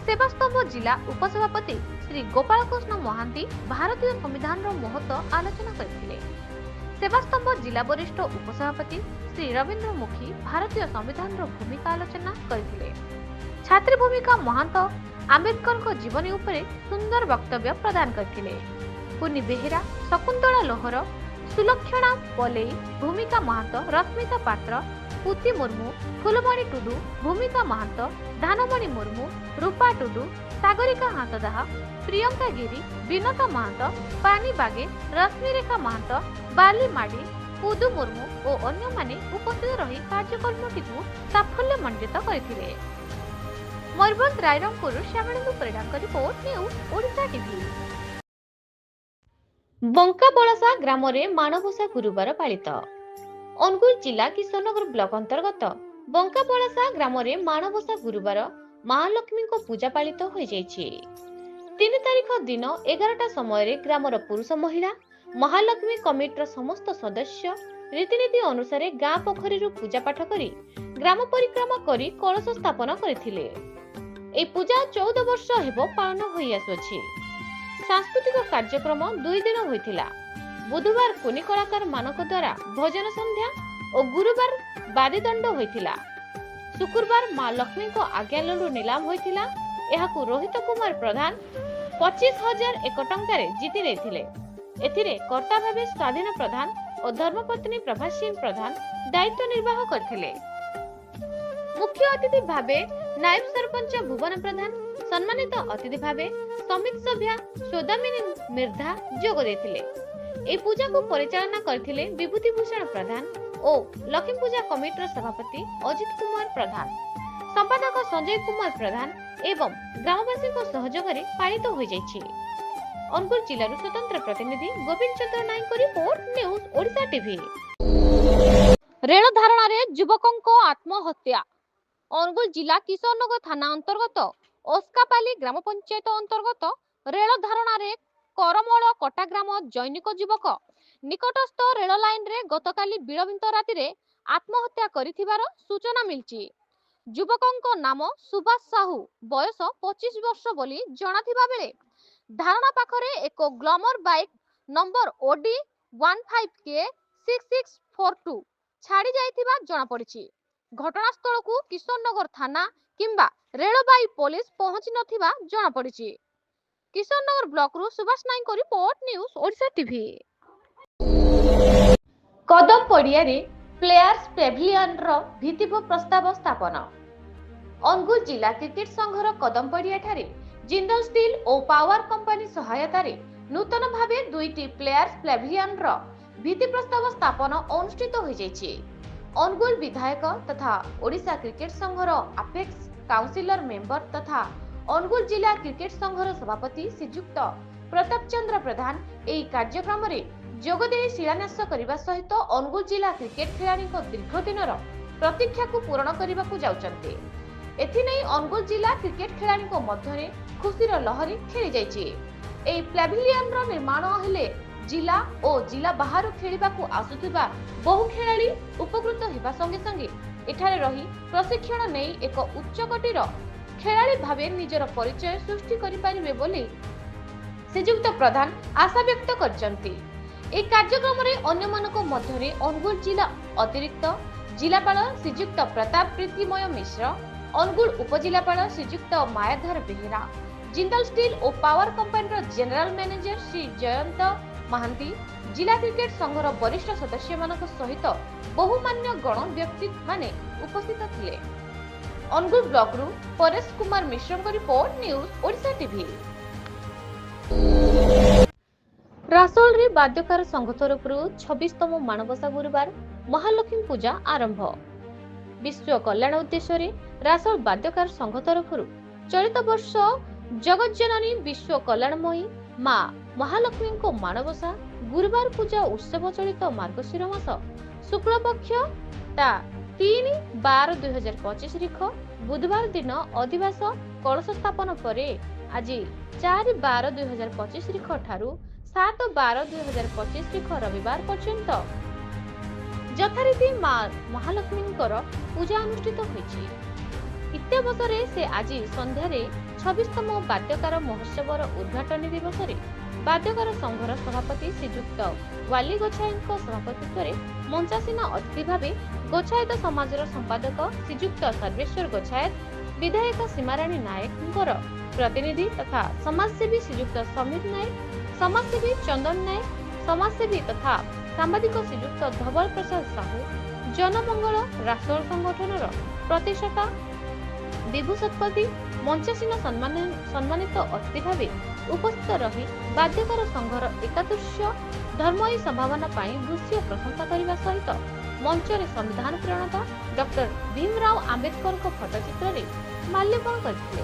सेवास्तंभ जिला उपसभापति श्री गोपाल कृष्ण महांती भारतीय संविधान महत्व आलोचना करथिले। सेवास्तंभ जिला वरिष्ठ उपसभापति श्री रविंद्र मुखी भारतीय संविधान भूमिका आलोचना करथिले। छात्री भूमिका महंत आंबेडकर जीवनी उपरे सुंदर वक्तव्य प्रदान करथिले। पुनी बेहेरा, शकुंतला लोहर, सुलक्षणा पलेई, भूमिका महंत, रश्मिता पात्र, पुती मुर्मू, फुलमणि टुडू, भूमिका महंत, धानमणि मुर्मू, रूपा टुडू, सागरिका हांसदाहा, प्रियंका गिरी, विनता महंत, पानी बागे, रश्मिरेखा महंत, बाली माडी, पुदू मुर्मू और अन्य माने उपस्थित रही कार्यक्रमटी साफल्य मंडित करथिले। मयूरभंज रायरंगपुर श्यामलेन्दु परिडांक report news Odisha TV. Bankabalsa ग्राम में माणबसा गुरुवार पालित। अनुगुल जिला किशोरनगर ब्लॉक अंतर्गत बंकाबलसा ग्राम में माणबसा गुरुवार महालक्ष्मी को पूजा पालित हो जाइछि। 3 तारीख दिन 11टा समय ग्रामर पुरुष महिला महालक्ष्मी कमिटीर समस्त सदस्य रीतिनीति अनुसार गाँ पोखरी पूजा पाठ करी ग्राम परिक्रमा करी कलश स्थापन करथिले। ए पूजा 14 वर्ष हेबो पालन होई आसुछि। सांस्कृतिक कार्यक्रम 2 दिन होइथिला। बुधवार कुनी कलाकार मानक द्वारा भजन संध्या और गुरुवार बारीदंड होइथिला। शुक्रवार मां लक्ष्मी को आज्ञा लड्डू नीलाम होइथिला। एहाकु रोहित कुमार प्रधान 25,001 टंकारे जीति नेथिले। एथिरे कर्ता भावे स्वाधीन प्रधान और धर्मपत्नी प्रभा सिंह प्रधान दायित्व निर्वाह करथिले। मुख्य अतिथि भावे नायब सरपंच भुवन प्रधान, सम्मानित अतिथि भावे समिति सभ्या सौदामिनी मिर्धा जोग देथिले। ए पूजा को परिचालना करथिले विभूति भूषण प्रधान और लक्ष्मी पूजा कमिटीर सभापति अजित कुमार प्रधान, संपादक संजय कुमार प्रधान एवं ग्रामवासी सहयोग में पालित हो जाइछि। अनुगुल जिलार स्वतंत्र प्रतिनिधि Gobinda Chandra Nayak report news Odisha TV. Rail धारणा रे युवकों आत्महत्या। अनुगुल जिला किशोरनगर थाना अंतर्गत ओस्कापाली ग्राम पंचायत अंतर्गत रेल धारणा रे करमल कटा ग्राम जैनिक युवक निकटस्थ रेल लाइन रे गतकाली विलंबित राति रे आत्महत्या करिथिबार सूचना मिलछि। युवकों नाम सुभाष साहू, बयस 25 वर्ष बोली जणाथिबा बेले धारणा पाखरे एक ग्लमर बाइक नंबर ओडी 15K 6642 छाड़ी जाइथिबा जणा पड़िछि। घटनास्थल को किशोरनगर थाना किंबा रेलबाई पुलिस पहुंची नथिबा जणा पड़िछि। किशोरनगर ब्लॉक रु सुभाष नायक रिपोर्ट न्यूज ओडिशा टीवी। कदम पड़िया रे प्लेयर्स पेभिलियन रो भित्तिभूमि प्रस्ताव स्थापन। अनुगुल जिला क्रिकेट संघर कदम पड़िया ठारे जिंदल स्टील और पावर कंपनी सहायता रे नूतन भावे 2टी प्लेयर्स पेभिलियन रो भित्ति प्रस्ताव स्थापन अनुष्ठित हो जाइछि। अनुगुल विधायक तथा ओडिशा क्रिकेट संघर अपेक्स काउंसिलर मेंबर तथा अनुगुल जिला क्रिकेट संघर सभापति श्रीयुक्त प्रताप चंद्र प्रधान एही कार्यक्रम रे जोगदे शिलान्यास करने सहित अनुगुल जिला क्रिकेट खिलाड़ी दीर्घदिनर प्रतीक्षा को पूरण करने को जाउचंते। एथिनै अनुगुल जिला क्रिकेट खिलाड़ी मध्य खुशीर लहरी खेली जाइछि। एही प्लेभिलियन रो निर्माण हेले जिला और जिला बाहर खेलिबा को आसुथिबा बहु खिलाड़ी उपकृत हेबा संगे संगे एठारे रही प्रशिक्षण नै एक उच्च कोटीर खेलाड़ी भावे निजर परिचय सृष्टि करि पारिबे बोली श्रीयुक्त प्रधान आशा व्यक्त करचंती। ए कार्यक्रम रे अन्य मानक मध्य अनुगुल जिला अतिरिक्त जिलापाल श्रीयुक्त प्रताप प्रीतिमय मिश्र, अनुगुल उपजिलापाल श्रीयुक्त मायाधर बेहेरा, जिंदल स्टील और power company general manager Shri Jayant Mahanti, जिला क्रिकेट संघर वरिष्ठ सदस्य मानक सहित बहुमान्य गण व्यक्ति माने उपस्थित थिले। अनुगुल ब्लॉक रु Paresh Kumar Mishra report news Odisha TV. ରାସୋଳରେ ବାଦ୍ୟକାର ସଂଘ ତରଫରୁ 26ତମ ମାଣବସା ଗୁରୁବାର ମହାଲକ୍ଷ୍ମୀ ପୂଜା ଆରମ୍ଭ। ବିଶ୍ୱ କଲ୍ୟାଣ ଉଦ୍ଦେଶ୍ୟରେ ରାସୋଳ ବାଦ୍ୟକାର ସଂଘ ତରଫରୁ ଚଳିତ ବର୍ଷ ଜଗଜ୍ଜନନୀ ବିଶ୍ୱ କଲ୍ୟାଣମୟୀ ମା ମହାଲକ୍ଷ୍ମୀଙ୍କ ମାଣବସା ଗୁରୁବାର ପୂଜା ଉତ୍ସବ ଚଳିତ ମାର୍ଗଶିର ମାସ ଶୁକ୍ଳପକ୍ଷ ତା 3/12/2025 ତାରିଖ ବୁଧବାର ଦିନ ଅଧିବାସ କଳସ ସ୍ଥାପନ ପରେ ଆଜି 4/12/2025 ତାରିଖ ଠାରୁ 7/12/2025 ତାରିଖ ରବିବାର ପର୍ଯ୍ୟନ୍ତ ଯଥାରୀତି ମା ମହାଲକ୍ଷ୍ମୀଙ୍କର ପୂଜା ଅନୁଷ୍ଠିତ ହୋଇଛି। ଇତ୍ୟବସରରେ ସେ ଆଜି ସନ୍ଧ୍ୟାରେ 26ତମ ବାଦ୍ୟକାର ମହୋତ୍ସବର ଉଦ୍ଘାଟନୀ ଦିବସରେ ବାଦ୍ୟକାର ସଂଘର ସଭାପତି ଶ୍ରୀଯୁକ୍ତ ୱାଲି ଗୋଛାଇତଙ୍କ ସଭାପତିତ୍ୱରେ ମଞ୍ଚାସୀନ ଅତିଥି ଭାବେ ଗୋଛାଇତ ସମାଜର ସମ୍ପାଦକ ଶ୍ରୀଯୁକ୍ତ ସର୍ବେଶ୍ୱର ଗୋଛାୟତ, ବିଧାୟିକା ସୀମାରାଣୀ ନାୟକଙ୍କର ପ୍ରତିନିଧି ତଥା ସମାଜସେବୀ ଶ୍ରୀଯୁକ୍ତ ସମୀର ନାୟକ, ସମାଜସେବୀ ଚନ୍ଦନ ନାୟକ, ସମାଜସେବୀ ତଥା ସାମ୍ବାଦିକ ଶ୍ରୀଯୁକ୍ତ ଧବଳ ପ୍ରସାଦ ସାହୁ, ଜନମଙ୍ଗଳ ରାସୋଳ ସଂଗଠନର ପ୍ରତିଷ୍ଠାତା ବିଭୁ ଶତପଥୀ ମଞ୍ଚାସୀନ ସମ୍ମାନିତ ଅତିଥି ଭାବେ ଉପସ୍ଥିତ ରହି ବାଦ୍ୟକାର ସଂଘର ଏକାଦୃଶ୍ୟ ଧର୍ମୟୀ ସମ୍ଭାବନା ପାଇଁ ଦୃଶ୍ୟ ପ୍ରଶଂସା କରିବା ସହିତ ମଞ୍ଚରେ ସମ୍ବିଧାନ ପ୍ରଣେତା ଡକ୍ଟର ଭୀମରାଓ ଆମ୍ବେଦକରଙ୍କ ଫଟୋଚିତ୍ରରେ ମାଲ୍ୟାର୍ପଣ କରିଥିଲେ।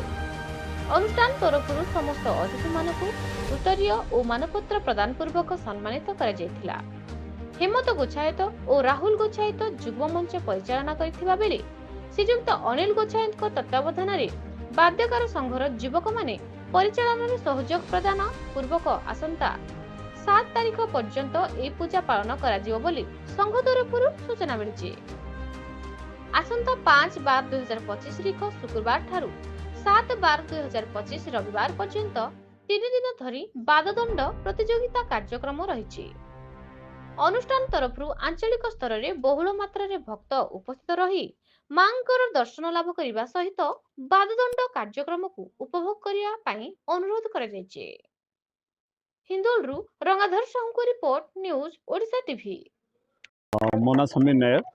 ଅନୁଷ୍ଠାନ ତରଫରୁ ସମସ୍ତ ଅତିଥିମାନଙ୍କୁ ଉତ୍ତରୀୟ ଓ ମାନପତ୍ର ପ୍ରଦାନ ପୂର୍ବକ ସମ୍ମାନିତ କରାଯାଇଥିଲା। ହେମନ୍ତ ଗୋଛାୟତ ଓ ରାହୁଲ ଗୋଛାୟତ ଯୁଗ୍ମ ମଞ୍ଚ ପରିଚାଳନା କରିଥିବା ବେଳେ ଶ୍ରୀଯୁକ୍ତ ଅନିଲ ଗୋଛାୟତଙ୍କ ତତ୍ତ୍ୱାବଧାନରେ ବାଦ୍ୟକାର ସଂଘର ଯୁବକମାନେ ପରିଚାଳନାରେ ସହଯୋଗ ପ୍ରଦାନ ପୂର୍ବକ ଆସନ୍ତା 7 ତାରିଖ ପର୍ଯ୍ୟନ୍ତ ଏହି ପୂଜା ପାଳନ କରାଯିବ ବୋଲି ସଂଘ ତରଫରୁ ସୂଚନା ମିଳିଛି। ଆସନ୍ତା 5/12/2025 ତାରିଖ ଶୁକ୍ରବାର ଠାରୁ 7/12/2025 ରବିବାର ପର୍ଯ୍ୟନ୍ତ 3 ଦିନ ଧରି ବାଦଦଣ୍ଡ ପ୍ରତିଯୋଗିତା କାର୍ଯ୍ୟକ୍ରମ ରହିଛି। ଅନୁଷ୍ଠାନ ତରଫରୁ ଆଞ୍ଚଳିକ ସ୍ତରରେ ବହୁଳ ମାତ୍ରାରେ ଭକ୍ତ ଉପସ୍ଥିତ ରହି ମାଙ୍କର ଦର୍ଶନ ଲାଭ କରିବା ସହିତ ବାଦଦଣ୍ଡ କାର୍ଯ୍ୟକ୍ରମକୁ ଉପଭୋଗ କରିବା ପାଇଁ ଅନୁରୋଧ କରାଯାଇଛି। ହିନ୍ଦୋଳରୁ ରଙ୍ଗାଧର ସାହୁଙ୍କ ରିପୋର୍ଟ, ନ୍ୟୁଜ ଓଡ଼ିଶା ଟିଭି। ମୋ ନାଁ ସମୀର ନାୟକ,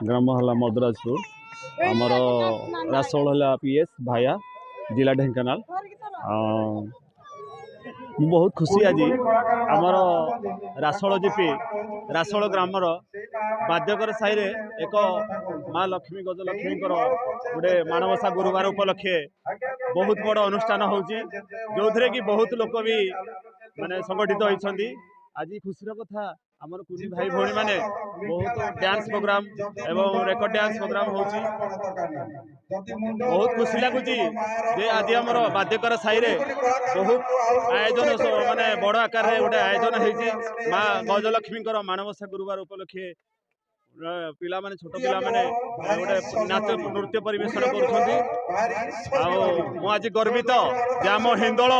ଗ୍ରାମ ହେଲା ମଦରାଜପୁର, ଆମର ରାସୋଳ ହେଲା PS ଭାୟା, ଜିଲ୍ଲା ଢେଙ୍କାନାଳ। ମୁଁ ବହୁତ ଖୁସି ଆଜି ଆମର ରାସୋଳ ଜିପି ରାସୋଳ ଗ୍ରାମର ବାଦ୍ୟକର ସାହିରେ ଏକ ମା ଲକ୍ଷ୍ମୀ ଗଜଲକ୍ଷ୍ମୀଙ୍କର ଗୋଟେ ମାଣବସା ଗୁରୁବାର ଉପଲକ୍ଷେ ବହୁତ ବଡ଼ ଅନୁଷ୍ଠାନ ହେଉଛି, ଯେଉଁଥିରେ କି ବହୁତ ଲୋକ ବି ମାନେ ସଂଗଠିତ ହୋଇଛନ୍ତି। ଆଜି ଖୁସିର କଥା ଆମର କୁନି ଭାଇ ଭଉଣୀ ମାନେ ବହୁତ ଡ୍ୟାନ୍ସ ପ୍ରୋଗ୍ରାମ ଏବଂ ରେକର୍ଡ ଡ୍ୟାନ୍ସ ପ୍ରୋଗ୍ରାମ ହେଉଛି। ବହୁତ ଖୁସି ଲାଗୁଛି ଯେ ଆଜି ଆମର ବାଦ୍ୟକର ସାହିରେ ବହୁତ ଆୟୋଜନ ମାନେ ବଡ଼ ଆକାରରେ ଗୋଟେ ଆୟୋଜନ ହେଇଛି ମା ଗଜଲକ୍ଷ୍ମୀଙ୍କର ମାଣବସା ଗୁରୁବାର ଉପଲକ୍ଷେ। ପିଲାମାନେ ଛୋଟ ପିଲାମାନେ ଗୋଟେ ନାଚ ନୃତ୍ୟ ପରିବେଷଣ କରୁଛନ୍ତି। ଆଉ ମୁଁ ଆଜି ଗର୍ବିତ ଯେ ଆମ ହିନ୍ଦୋଳ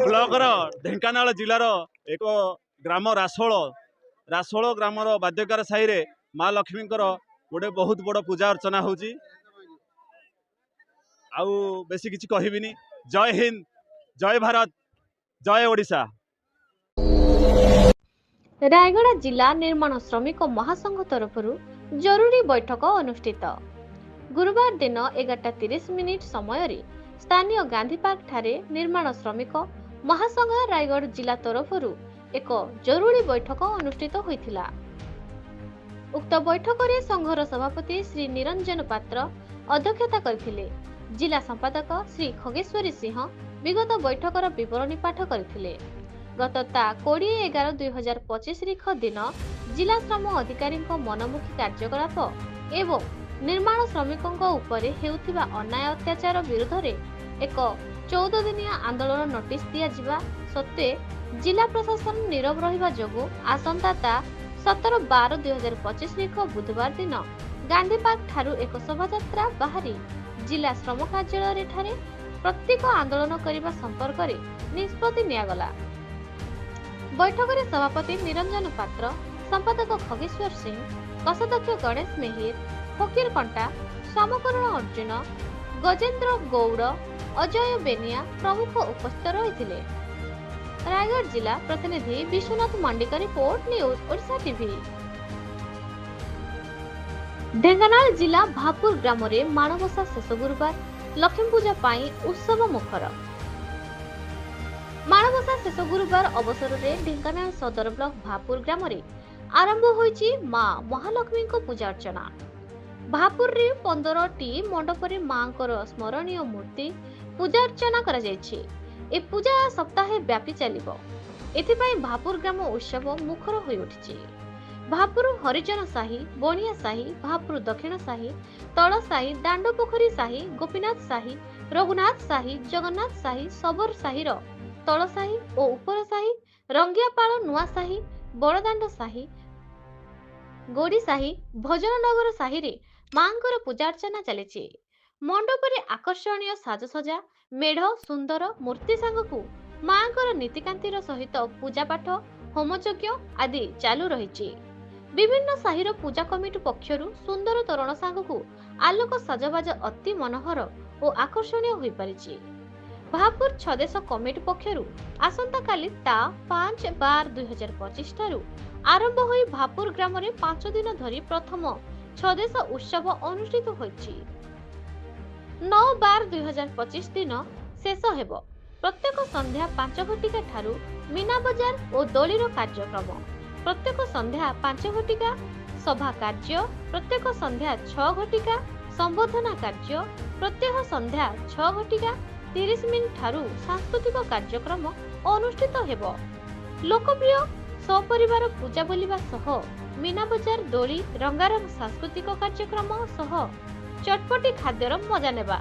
ବ୍ଲକର ଢେଙ୍କାନାଳ ଜିଲ୍ଲାର ଏକ ଗ୍ରାମ ରାସୋଳ ଗ୍ରାମର ବାଦ୍ୟକାର ସାହିରେ ମା ଲକ୍ଷ୍ମୀଙ୍କର ଗୋଟେ ବହୁତ ବଡ଼ ପୂଜା ଅର୍ଚ୍ଚନା ହେଉଛି। ଆଉ ବେଶୀ କିଛି କହିବିନି। ଜୟ ହିନ୍ଦ, ଜୟ ଭାରତ, ଜୟ ଓଡ଼ିଶା। ରାୟଗଡ଼ା ଜିଲ୍ଲା ନିର୍ମାଣ ଶ୍ରମିକ ମହାସଂଘ ତରଫରୁ ଜରୁରୀ ବୈଠକ ଅନୁଷ୍ଠିତ। ଗୁରୁବାର ଦିନ 11:30 ସମୟରେ ସ୍ଥାନୀୟ ଗାନ୍ଧୀ ପାର୍କ ଠାରେ ନିର୍ମାଣ ଶ୍ରମିକ ମହାସଂଘ ରାୟଗଡ଼ ଜିଲ୍ଲା ତରଫରୁ ଏକ ଜରୁରୀ ବୈଠକ ଅନୁଷ୍ଠିତ ହୋଇଥିଲା। ଉକ୍ତ ବୈଠକରେ ସଂଘର ସଭାପତି ଶ୍ରୀ ନିରଞ୍ଜନ ପାତ୍ର ଅଧ୍ୟକ୍ଷତା କରିଥିଲେ। ଜିଲ୍ଲା ସମ୍ପାଦକ ଶ୍ରୀ ଖଗେଶ୍ୱରୀ ସିଂହ ବିଗତ ବୈଠକର ବିବରଣୀ ପାଠ କରିଥିଲେ। ଗତ 20/11/2025 ତାରିଖ ଦିନ ଜିଲ୍ଲା ଶ୍ରମ ଅଧିକାରୀଙ୍କ ମନମୁଖୀ କାର୍ଯ୍ୟକଳାପ ଏବଂ ନିର୍ମାଣ ଶ୍ରମିକଙ୍କ ଉପରେ ହେଉଥିବା ଅନ୍ୟାୟ ଅତ୍ୟାଚାର ବିରୁଦ୍ଧରେ ଏକ 14 ଦିନିଆ ଆନ୍ଦୋଳନ ନୋଟିସ ଦିଆଯିବା ସତ୍ତ୍ୱେ ଜିଲ୍ଲା ପ୍ରଶାସନ ନୀରବ ରହିବା ଯୋଗୁଁ ଆସନ୍ତା 17/12/2025 ତାରିଖ ବୁଧବାର ଦିନ ଗାନ୍ଧୀ ପାର୍କ ଠାରୁ ଏକ ଶୋଭାଯାତ୍ରା ବାହାରି ଜିଲ୍ଲା ଶ୍ରମ କାର୍ଯ୍ୟାଳୟ ଠାରେ ପ୍ରତ୍ୟେକ ଆନ୍ଦୋଳନ କରିବା ସମ୍ପର୍କରେ ନିଷ୍ପତ୍ତି ନିଆଗଲା। ବୈଠକରେ ସଭାପତି ନିରଞ୍ଜନ ପାତ୍ର, ସମ୍ପାଦକ ଖଗେଶ୍ୱର ସିଂ, କୋଷାଧ୍ୟକ୍ଷ ଗଣେଶ ମେହେର, ଫକୀର କଣ୍ଟା, ଶ୍ୟାମକରଣ ଅର୍ଜୁନ, ଗଜେନ୍ଦ୍ର ଗୌଡ଼, ଅଜୟ ବେନିଆ ପ୍ରମୁଖ ଉପସ୍ଥିତ ରହିଥିଲେ। ରାୟଗଡ଼ ଜିଲ୍ଲା ପ୍ରତିନିଧି Biswanath Mandika report, news Odisha TV. Dhenkanal ଜିଲ୍ଲା ଭାପୁର ଗ୍ରାମରେ ମାଣବସା ଶେଷ ଗୁରୁବାର ଲକ୍ଷ୍ମୀ ପୂଜା ପାଇଁ ଉତ୍ସବ ମୁଖର। ମାଣବସା शेष गुरुवार अवसर में ढेंकानाल सदर ब्लॉक भापुर ग्राम रे आरंभ होईची मां महालक्ष्मी को पूजा अर्चना। भापुर रे 15टी मंडप रे मांकर स्मरणीय मूर्ति पूजा अर्चना करा जायछि। ए पूजा सप्ताहे व्यापी चलिबो। एथिपाई भापुर ग्राम उत्सव मुखर होई उठिछि। भापुर हरिजन साही, बणिया साही, भापुर दक्षिण साही, तल साही, दांडो पोखरी साही, गोपीनाथ साही, रघुनाथ साही, जगन्नाथ साही, सबोर साही रो तल साही और उपर साही, रंगियापाଳ नुआ साही, बड़दांड साही, गोड़ी साही, भजननगर साही रे मांकर पूजा अर्चना चलिछि। मंडप रे आकर्षणीय साजसजा, मेढ़, सुंदर मूर्ति सांगकु मांकर नीतिकांतिर सहित पूजा पाठ, होमयज्ञ आदि चालू रहिछि। विभिन्न साहिर पूजा कमिटी पक्षरु सुंदर तोरण सांगकु आलोक सजबाज अति मनोहर और आकर्षणीय होई परिछि। भापुर छदेश कमिटी पक्षरु आसंता काली ता 5/12/2025 ठारू आरंभ होई भापुर ग्राम रे 5 दिन धरी प्रथम छदेश उत्सव अनुष्ठित होइछि। 9/12/2025 दिन शेष हेबो। प्रत्येक संध्या 5 घटिका ठारू मीना बजार और दोलीर कार्यक्रम, प्रत्येक संध्या 5 घटिका सभा कार्य, प्रत्येक संध्या 6 घटिका संबोधना कार्य, प्रत्येक संध्या 6 घटिका 30 मिनिट ठारू सांस्कृतिक कार्यक्रम अनुष्ठित हेबो। लोकप्रिय सपरिवार पूजा बोलिबा सह मीना बजार, दोली, रंगारंग सांस्कृतिक कार्यक्रम सह चटपटी खाद्यर मजा नेबा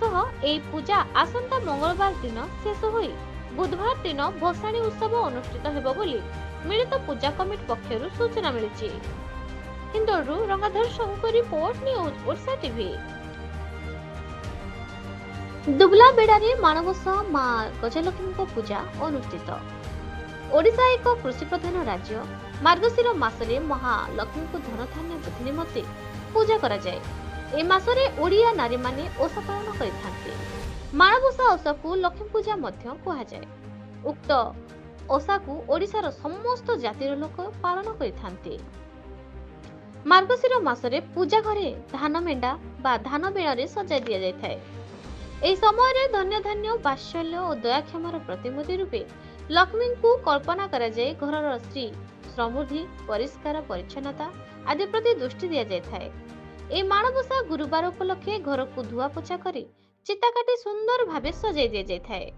सह एई पूजा आसंता मंगलवार दिन शेष होई बुधवार दिन भसाणी उत्सव अनुष्ठित हेबो बोली मिलित पूजा कमिटी पक्षरु सूचना मिलिछि। हिंदोलरू Rangadhar Sahu report, news Odisha TV. दुबला बेड़ारे माणबस मां गजलक्ष्मी को पूजा अनुष्ठित। ओडिशा एक कृषि प्रधान राज्य। मार्गशीर मासरे महालक्ष्मी को धन धान्य वृद्धि निमंते पूजा करा जाए। ए मासरे ओडिया नारी माने ओषा पालन करिथांते। माणबसा ओषा को लक्ष्मी पूजा मध्य कहा जाए। उक्त ओषा को ओडिशार समस्त जातिर लोक पालन करिथांते। मार्गशीर मासरे पूजा घरे धान मेंढा बा धान बेଳରେ सजाई दिया जाय थाए। एही समय रे धन्य धान्य, वात्सल्य और दयाक्षमार प्रतिमूर्ति रूपे लक्ष्मी को कल्पना करा जाय। घरर श्री समृद्धि, परिष्कार परिच्छन्नता आदि प्रति दृष्टि दिया जाय थाए। ए माणबसा गुरुवार उपलक्षे घर को धुआ पोछा करी चिता काटी सुंदर भावे सजाई दिया जाय थाए।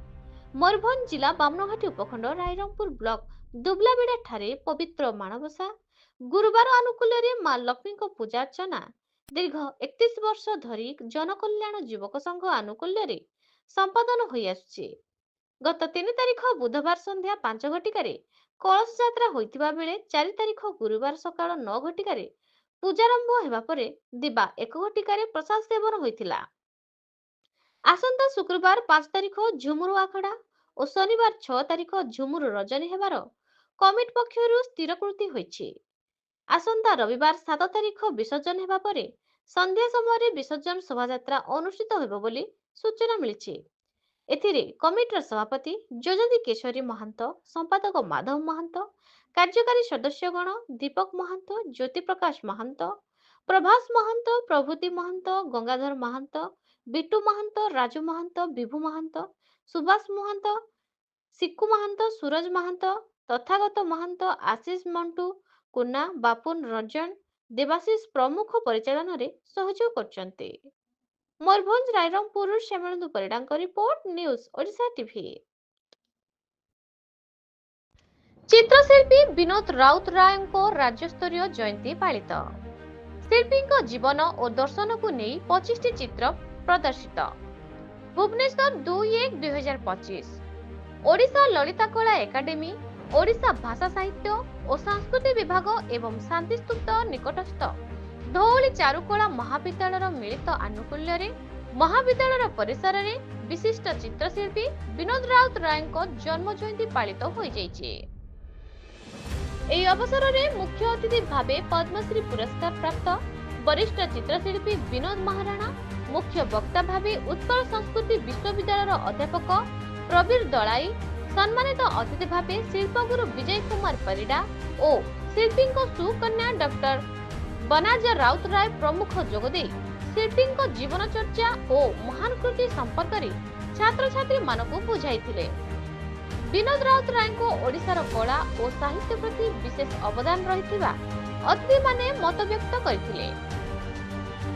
मयूरभंज जिला बामनघाटी उपखंड रायरंगपुर ब्लॉक दुबलाबेड़ा ठारे पवित्र माणबसा गुरुवार अनुकूल मां लक्ष्मी को पूजा अर्चना दीर्घ 31 वर्ष धरी जनकल्याण युवक संघ आनुकूल्य संपादन होई आसुछि। गत 3 तारिख बुधवार संध्या 5 घटिकारे कलश यात्रा होइतिबा बेले 4 तारिख गुरुवार सकाळ 9 घटिकारे पूजारंभ हेबा परे दिबा 1 घटिकारे प्रसाद सेवन होइतिला। आसंता शुक्रवार 5 तारिख झुमुरु आखड़ा और शनिवार 6 तारिख झुमुरु रजनी हेबार कमिटी पक्षरु स्थिरकृति होइछि। आसंता रविवार 7 तारिख विसर्जन हेबा परे संध्या समय विसर्जन शोभायात्रा अनुष्ठित हेबो बोली सूचना मिलिछि। एथिरे कमिटीर सभापति जोजदी केशरी महंत, संपादक माधव महंत, कार्यकारी सदस्यगण दीपक महंत, ज्योति प्रकाश महंत, प्रभास महंत, प्रभृति महंत, गंगाधर महंत, बिटू महंत, राजू महंत, विभू महंत, सुभाष महंत, सिक्कू महंत, सूरज महंत, तथागत महंत, आशीष मंटू, कुन्ना, बापुन रंजन, देवाशीष प्रमुख परिचालन रे सहयोग करछन्ते। मयूरभंज रायरंगपुर श्यामलंदु परिडांक रिपोर्ट, न्यूज ओडिशा टीवी। चित्रशिल्पी विनोद राउतराय को राज्य स्तरीय जयंती पालित। शिल्पी जीवन और दर्शन को नहीं 25 चित्र प्रदर्शित। भुवनेश्वर 2/1/2025 ओडिशा ललिता कला एकाडेमी, ओडिशा भाषा साहित्य और संस्कृति विभाग एवं शांतिस्तूप निकटस्थ धौली चारुकला महाविद्यालय मिलित आनुकूल्य रे महाविद्यालय परिसर रे विशिष्ट चित्रशिल्पी विनोद राउतराय जन्म जयंती पालित होई जाइछि। एही अवसर रे मुख्य अतिथि भावे पद्मश्री पुरस्कार प्राप्त वरिष्ठ चित्रशिल्पी विनोद महाराणा, मुख्य वक्ता भावे उत्कल संस्कृति विश्वविद्यालय अध्यापक प्रवीर दलाई, सम्मानित अतिथि भावे शिल्पगुरु विजय कुमार परिडा और शिल्पी सुकन्या डॉक्टर बनाज राउतराय प्रमुख जोगदे शिल्पी जीवन चर्चा और महान कृति संपर्क में छात्र छात्री मानक बुझाई। विनोद राउतराय को ओडिशार कला और साहित्य प्रति विशेष अवदान रहिथिबा अतिथि माने मत व्यक्त करथिले।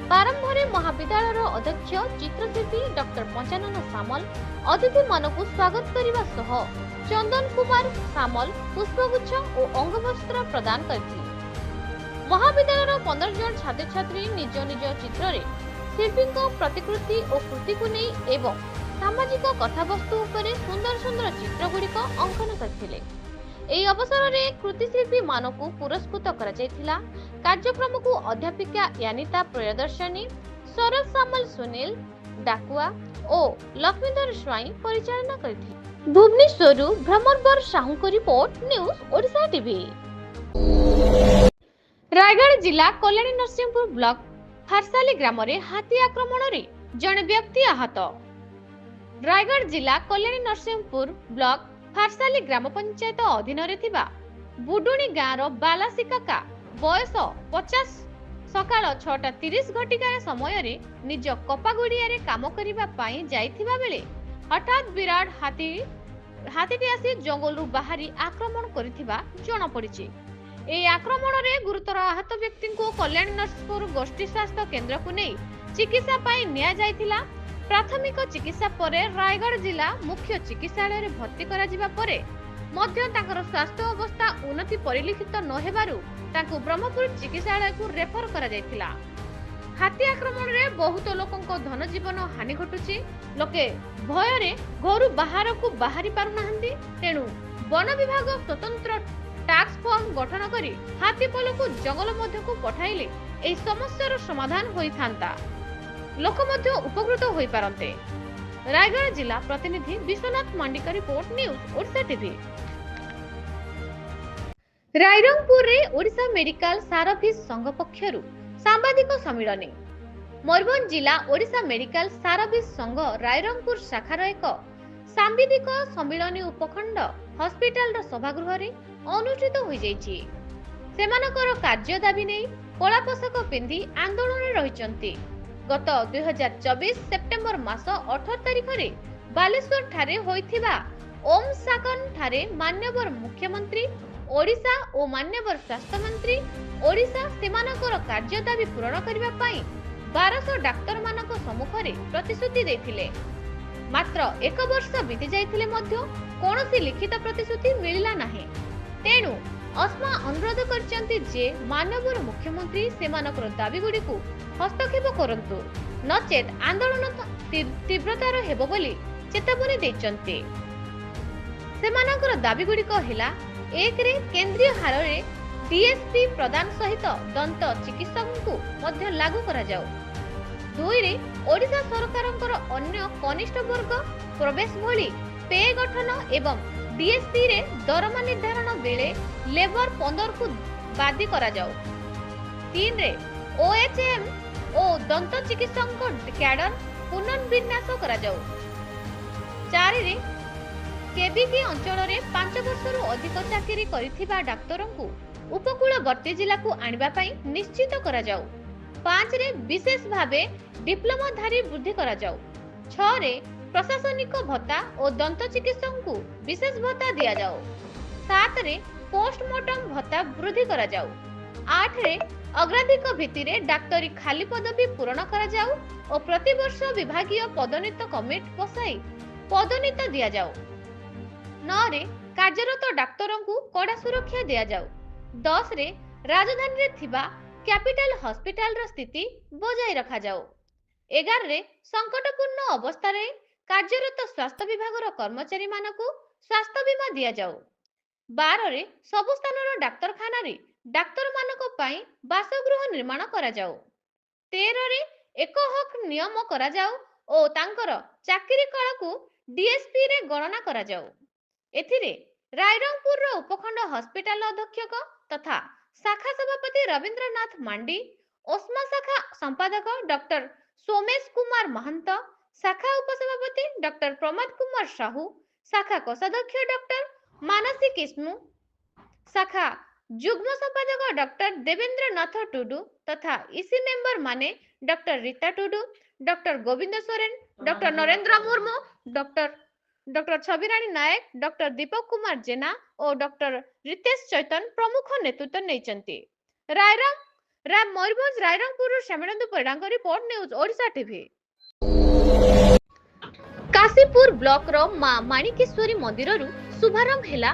प्रारंभरे महाविद्यालयर अध्यक्ष चित्रशिल्पी डॉक्टर पंचानन सामल अतिथि मानकु स्वागत करिबा सह चंदन कुमार सामल पुष्पगुच्छ और अंगवस्त्र प्रदान करथिले। महाविद्यालयर 15 जन छात्र छात्री निज निज चित्र रे शिल्पी प्रतिकृति और कृति को नहीं एवं सामाजिक कथावस्तु उपरे सुंदर सुंदर चित्र गुड़िक अंकन करथिले। एही अवसर में कृतिशिल्पी मानकु पुरस्कृत करा जायथिला। कार्यक्रम को अध्यापिका यानिता प्रियदर्शनी, शरद सामल, सुनील डाकुआ और लक्ष्मीधर स्वाई परिचालना करथिले। Bhubaneswar Bhramarbar Sahu report, news Odisha TV. Rayagada जिला कल्याणी नरसिंहपुर ब्लॉक फारसाली ग्राम रे हाथी आक्रमण रे जने व्यक्ति आहत। रायगढ़ जिला कल्याणी नरसिंहपुर ब्लॉक फारसाली ग्राम पंचायत अधीन रे थिबा बुडुणी गाँव बालासी काका बयस 50 सकाळ 6:30 घटिकार समय रे निज कपागुड़िया रे काम करिबा पाई जाइथिबा बेले हठात विराट हाथीटी आसी जंगलरू बाहरी आक्रमण करिथिबा जणा पड़िछि। एही आक्रमण रे गुरुतर आहत व्यक्ति को कल्याणी नरसिंहपुर गोष्ठी स्वास्थ्य केंद्र को नहीं चिकित्सा पाई निया जाइथिला। प्राथमिक चिकित्सा परे रायगढ़ जिला मुख्य चिकित्सालय रे भर्ती करा जिबा परे मध्य ताकर स्वास्थ्य अवस्था उन्नति परिलिखित न हेबारु ताकु ब्रह्मपुर चिकित्सालय को रेफर करा जाइथिला। हाथी आक्रमण रे बहुत लोकंको धन जीवन हानि घटुछि। लोके भय रे घरु बाहर को बाहरी पारु नाहंती। तेणु वन विभाग स्वतंत्र टास्क फोर्स गठन करी हाथी पल को जंगल मध्य को पठाइले एही समस्यार समाधान होई थांता, लोक मध्य उपकृत होई पारंते। रायगढ़ जिला प्रतिनिधि विश्वनाथ मांडी का report, news Odisha TV. Rairangpur रे ओडिशा मेडिकल सार्विस संघ पक्षरु सांबादिक सम्मेलन। मयूरभंज जिला ओडिशा मेडिकल सार्विस संघ रायरंगपुर शाखार एक सांबादिक सम्मेलन उपखंड हॉस्पिटल सभागृह रे अनुष्ठित होई जायछि। सेमानकर कार्य दाबी नै कला पोशाक पिंधि आंदोलन रे रहिचंती। गत 2024 सेप्टेम्बर मास 18 तारिख रे बालेश्वर ठारे होइथिबा ओम साकन ठारे मान्यवर मुख्यमंत्री ओडिशा और मान्यवर स्वास्थ्य मंत्री ओडिशा सेमानकर कार्य दाबी पूरण करिबा पई 1200 डाक्टर मानक सम्मुख रे प्रतिश्रुति दैथिले। मात्र 1 वर्ष बीती जाइथिले मध्य कोनोसी लिखित प्रतिश्रुति मिलिला नाही। तेणु अस्मा अनुरोध करचंती जे मानवर मुख्यमंत्री सेमानकर दाबी गुडी को हस्तक्षेप करंतु, नचेत आंदोलन तीव्रतार हेबो बोली चेतावनी दैचंती। सेमानकर दाबी गुडी को हिला 1 रे केंद्रीय हार रे डीएसपी प्रदान सहित दंत चिकित्सक को मध्य लागू करा जाऊ। 2 रे ओडिशा सरकारंकर अन्य कनिष्ठ वर्ग प्रवेश भली पे गठन एवं डीएसपी रे दरमा निर्धारण बेले लेबर 15 को बादी करा जाऊ। 3 रे ओएचएम और दंत चिकित्सक कैडर पुनर्विन्यास करा जाऊ। 4 रे केबीके अंचल रे 5 वर्षरु अधिक चाकरी करिथिबा डाक्टरों को उपकूलवर्ती जिला को आनिबा पई निश्चित करा जाऊ। 5 रे विशेष भावे डिप्लोमा धारी वृद्धि करा जाऊ। 6 रे प्रशासनिक भत्ता और दंत चिकित्सक को विशेष भत्ता दिया जाऊ। 7 रे पोस्टमार्टम भत्ता वृद्धि करा जाऊ। 8 रे अग्राधिक भित्तिरे डाक्टरी खाली पदवी पूरण करा जाऊ और प्रति वर्ष विभागीय पदोन्नत कमिटी बसाई पदोन्नत दिया जाऊ। 9 रे कार्यरत डाक्टरों को कड़ा सुरक्षा दिया जाऊ। 10 रे राजधानी रे थिबा कैपिटल हॉस्पिटल रो स्थिति बजाय रखा जाऊ। 11 रे संकटपूर्ण अवस्था रे कार्यरत स्वास्थ्य विभाग रो कर्मचारी मानकु स्वास्थ्य बीमा दिया जाऊ। 12 रे सब स्थान रो डाक्तरखाना रे डाक्तर मानक पाई बासगृह निर्माण करा जाऊ। 13 रे एक हक नियम करा जाऊ और तांकर चाकरी काल को डीएसपी रे गणना करा जाऊ। एथिरे रायरंगपुर रो उपखंड हॉस्पिटल अधीक्षक तथा शाखा सभापति रविंद्रनाथ मांडी, ओस्मा शाखा संपादक डॉक्टर सोमेश कुमार महंत, शाखा उपसभापति डॉक्टर प्रमोद कुमार साहू, शाखा कोषाध्यक्ष डॉक्टर मानसी किस्मु, शाखा जुग्म संपादक डॉक्टर देवेंद्र नाथ टुडू तथा इसी मेंबर माने doctor Rita Tudu, doctor Gobinda Soren, doctor Narendra Murmu, doctor doctor Chhabirani Nayak, doctor Deepak Kumar Jena और डॉक्टर रितेश चैतन प्रमुख नेतृत्व नहीं। रायरंग मयूरभंज रायरंगपुर श्यामचंद्र परिडांग report news Odisha TV. Kashipur block रो मां माणिकेश्वरी मंदिर रु शुभारंभ हेला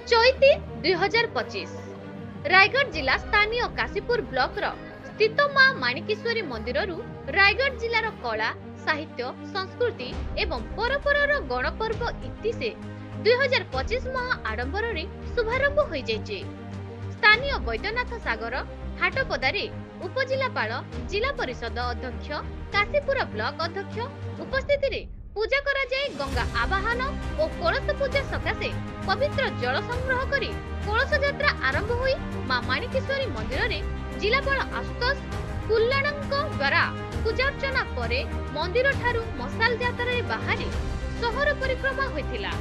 चैती 2025। रायगढ़ जिला स्थानीय काशीपुर ब्लॉक रो स्थित मां माणिकेश्वरी मंदिर रु रायगढ़ जिलार कला साहित्य संस्कृति एवं परंपरार गणपर्व इतिसे 2025 महा आडंबर रे शुभारंभ होई जायछि। स्थानीय वैद्यनाथ सागर हाटपदारे उपजिलापाल जिला परिषद अध्यक्ष काशीपुर ब्लॉक अध्यक्ष उपस्थिति रे पूजा करा जाए। गंगा आवाहन और कलश पूजा सकाशे पवित्र जल संग्रह करी कलश यात्रा आरंभ हुई मां माणिकेश्वरी मंदिर रे जिलापाल आशुतोष कुल्लाणଙ୍କ द्वारा पूजार्चना परे मंदिर ठारू मसाल यात्रा रे बाहरी सहर परिक्रमा होइथिला।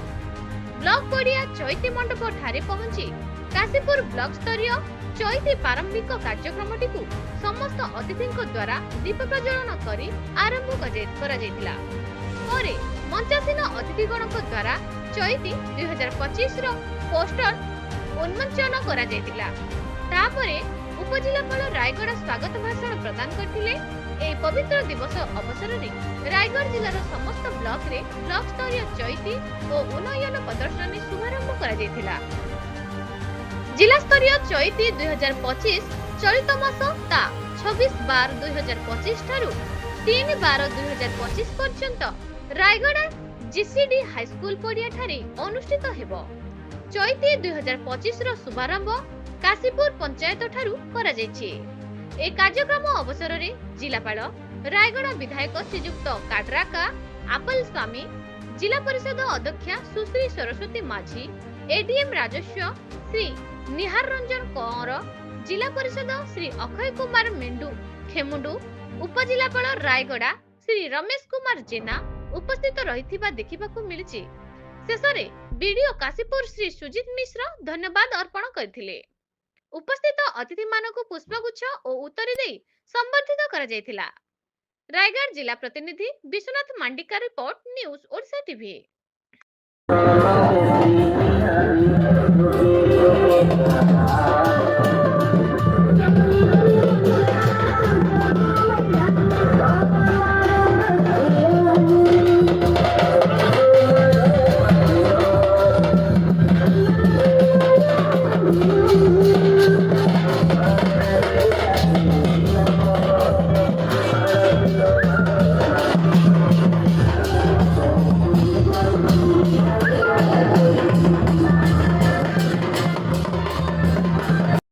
ब्लॉक पड़िया चैती मंडप ठारे पहुंची काशीपुर ब्लॉक स्तरीय चैती प्रारंभिक कार्यक्रमटी को समस्त अतिथि द्वारा दीप प्रज्वलन करी आरंभ करा जायतिला। परे मंचासीन अतिथिगण द्वारा चैती 2025 रो पोस्टर उन्मोचन करा जायतिला। तापरे उपजिलापाल रायगढ़ स्वागत भाषण प्रदान करथिले। ए पवित्र दिवस अवसर में रायगढ़ जिलार समस्त ब्लॉक रे ब्लॉक स्तरीय चैती और उन्नयन प्रदर्शनी शुभारंभ करा जायतिला। जिला स्तरीय चैती 2025 चलित मास ता 26/12/2025 ठारू 3/12/2025 पर्यंत रायगढ़ जीसीडी हाई स्कूल पड़िया ठारे अनुष्ठित हेबो। चैती 2025 रो शुभारंभ काशीपुर पंचायत ठारू करा जायछि। ए कार्यक्रम अवसर रे जिलापाल रायगढ़ विधायक श्रीयुक्त काडराका आपल स्वामी, जिला परिषद अध्यक्षा सुश्री सरस्वती माझी, एडीएम राजस्व श्री निहार रंजन कौर, जिला परिषद श्री अक्षय कुमार मेंडू खेमुंडू, उपजिलापाल रायगढ़ श्री रमेश कुमार जेना उपस्थित रहिथिबा देखिबाकू मिलिछि। शेषरे बीडीओ काशीपुर श्री सुजित मिश्र धन्यवाद अर्पण करथिले। उपस्थित अतिथि मानक पुष्पगुच्छ और उत्तरी देई संबर्धित करा जायतिला। रायगढ़ जिला प्रतिनिधि Biswanath Mandika report news Odisha TV.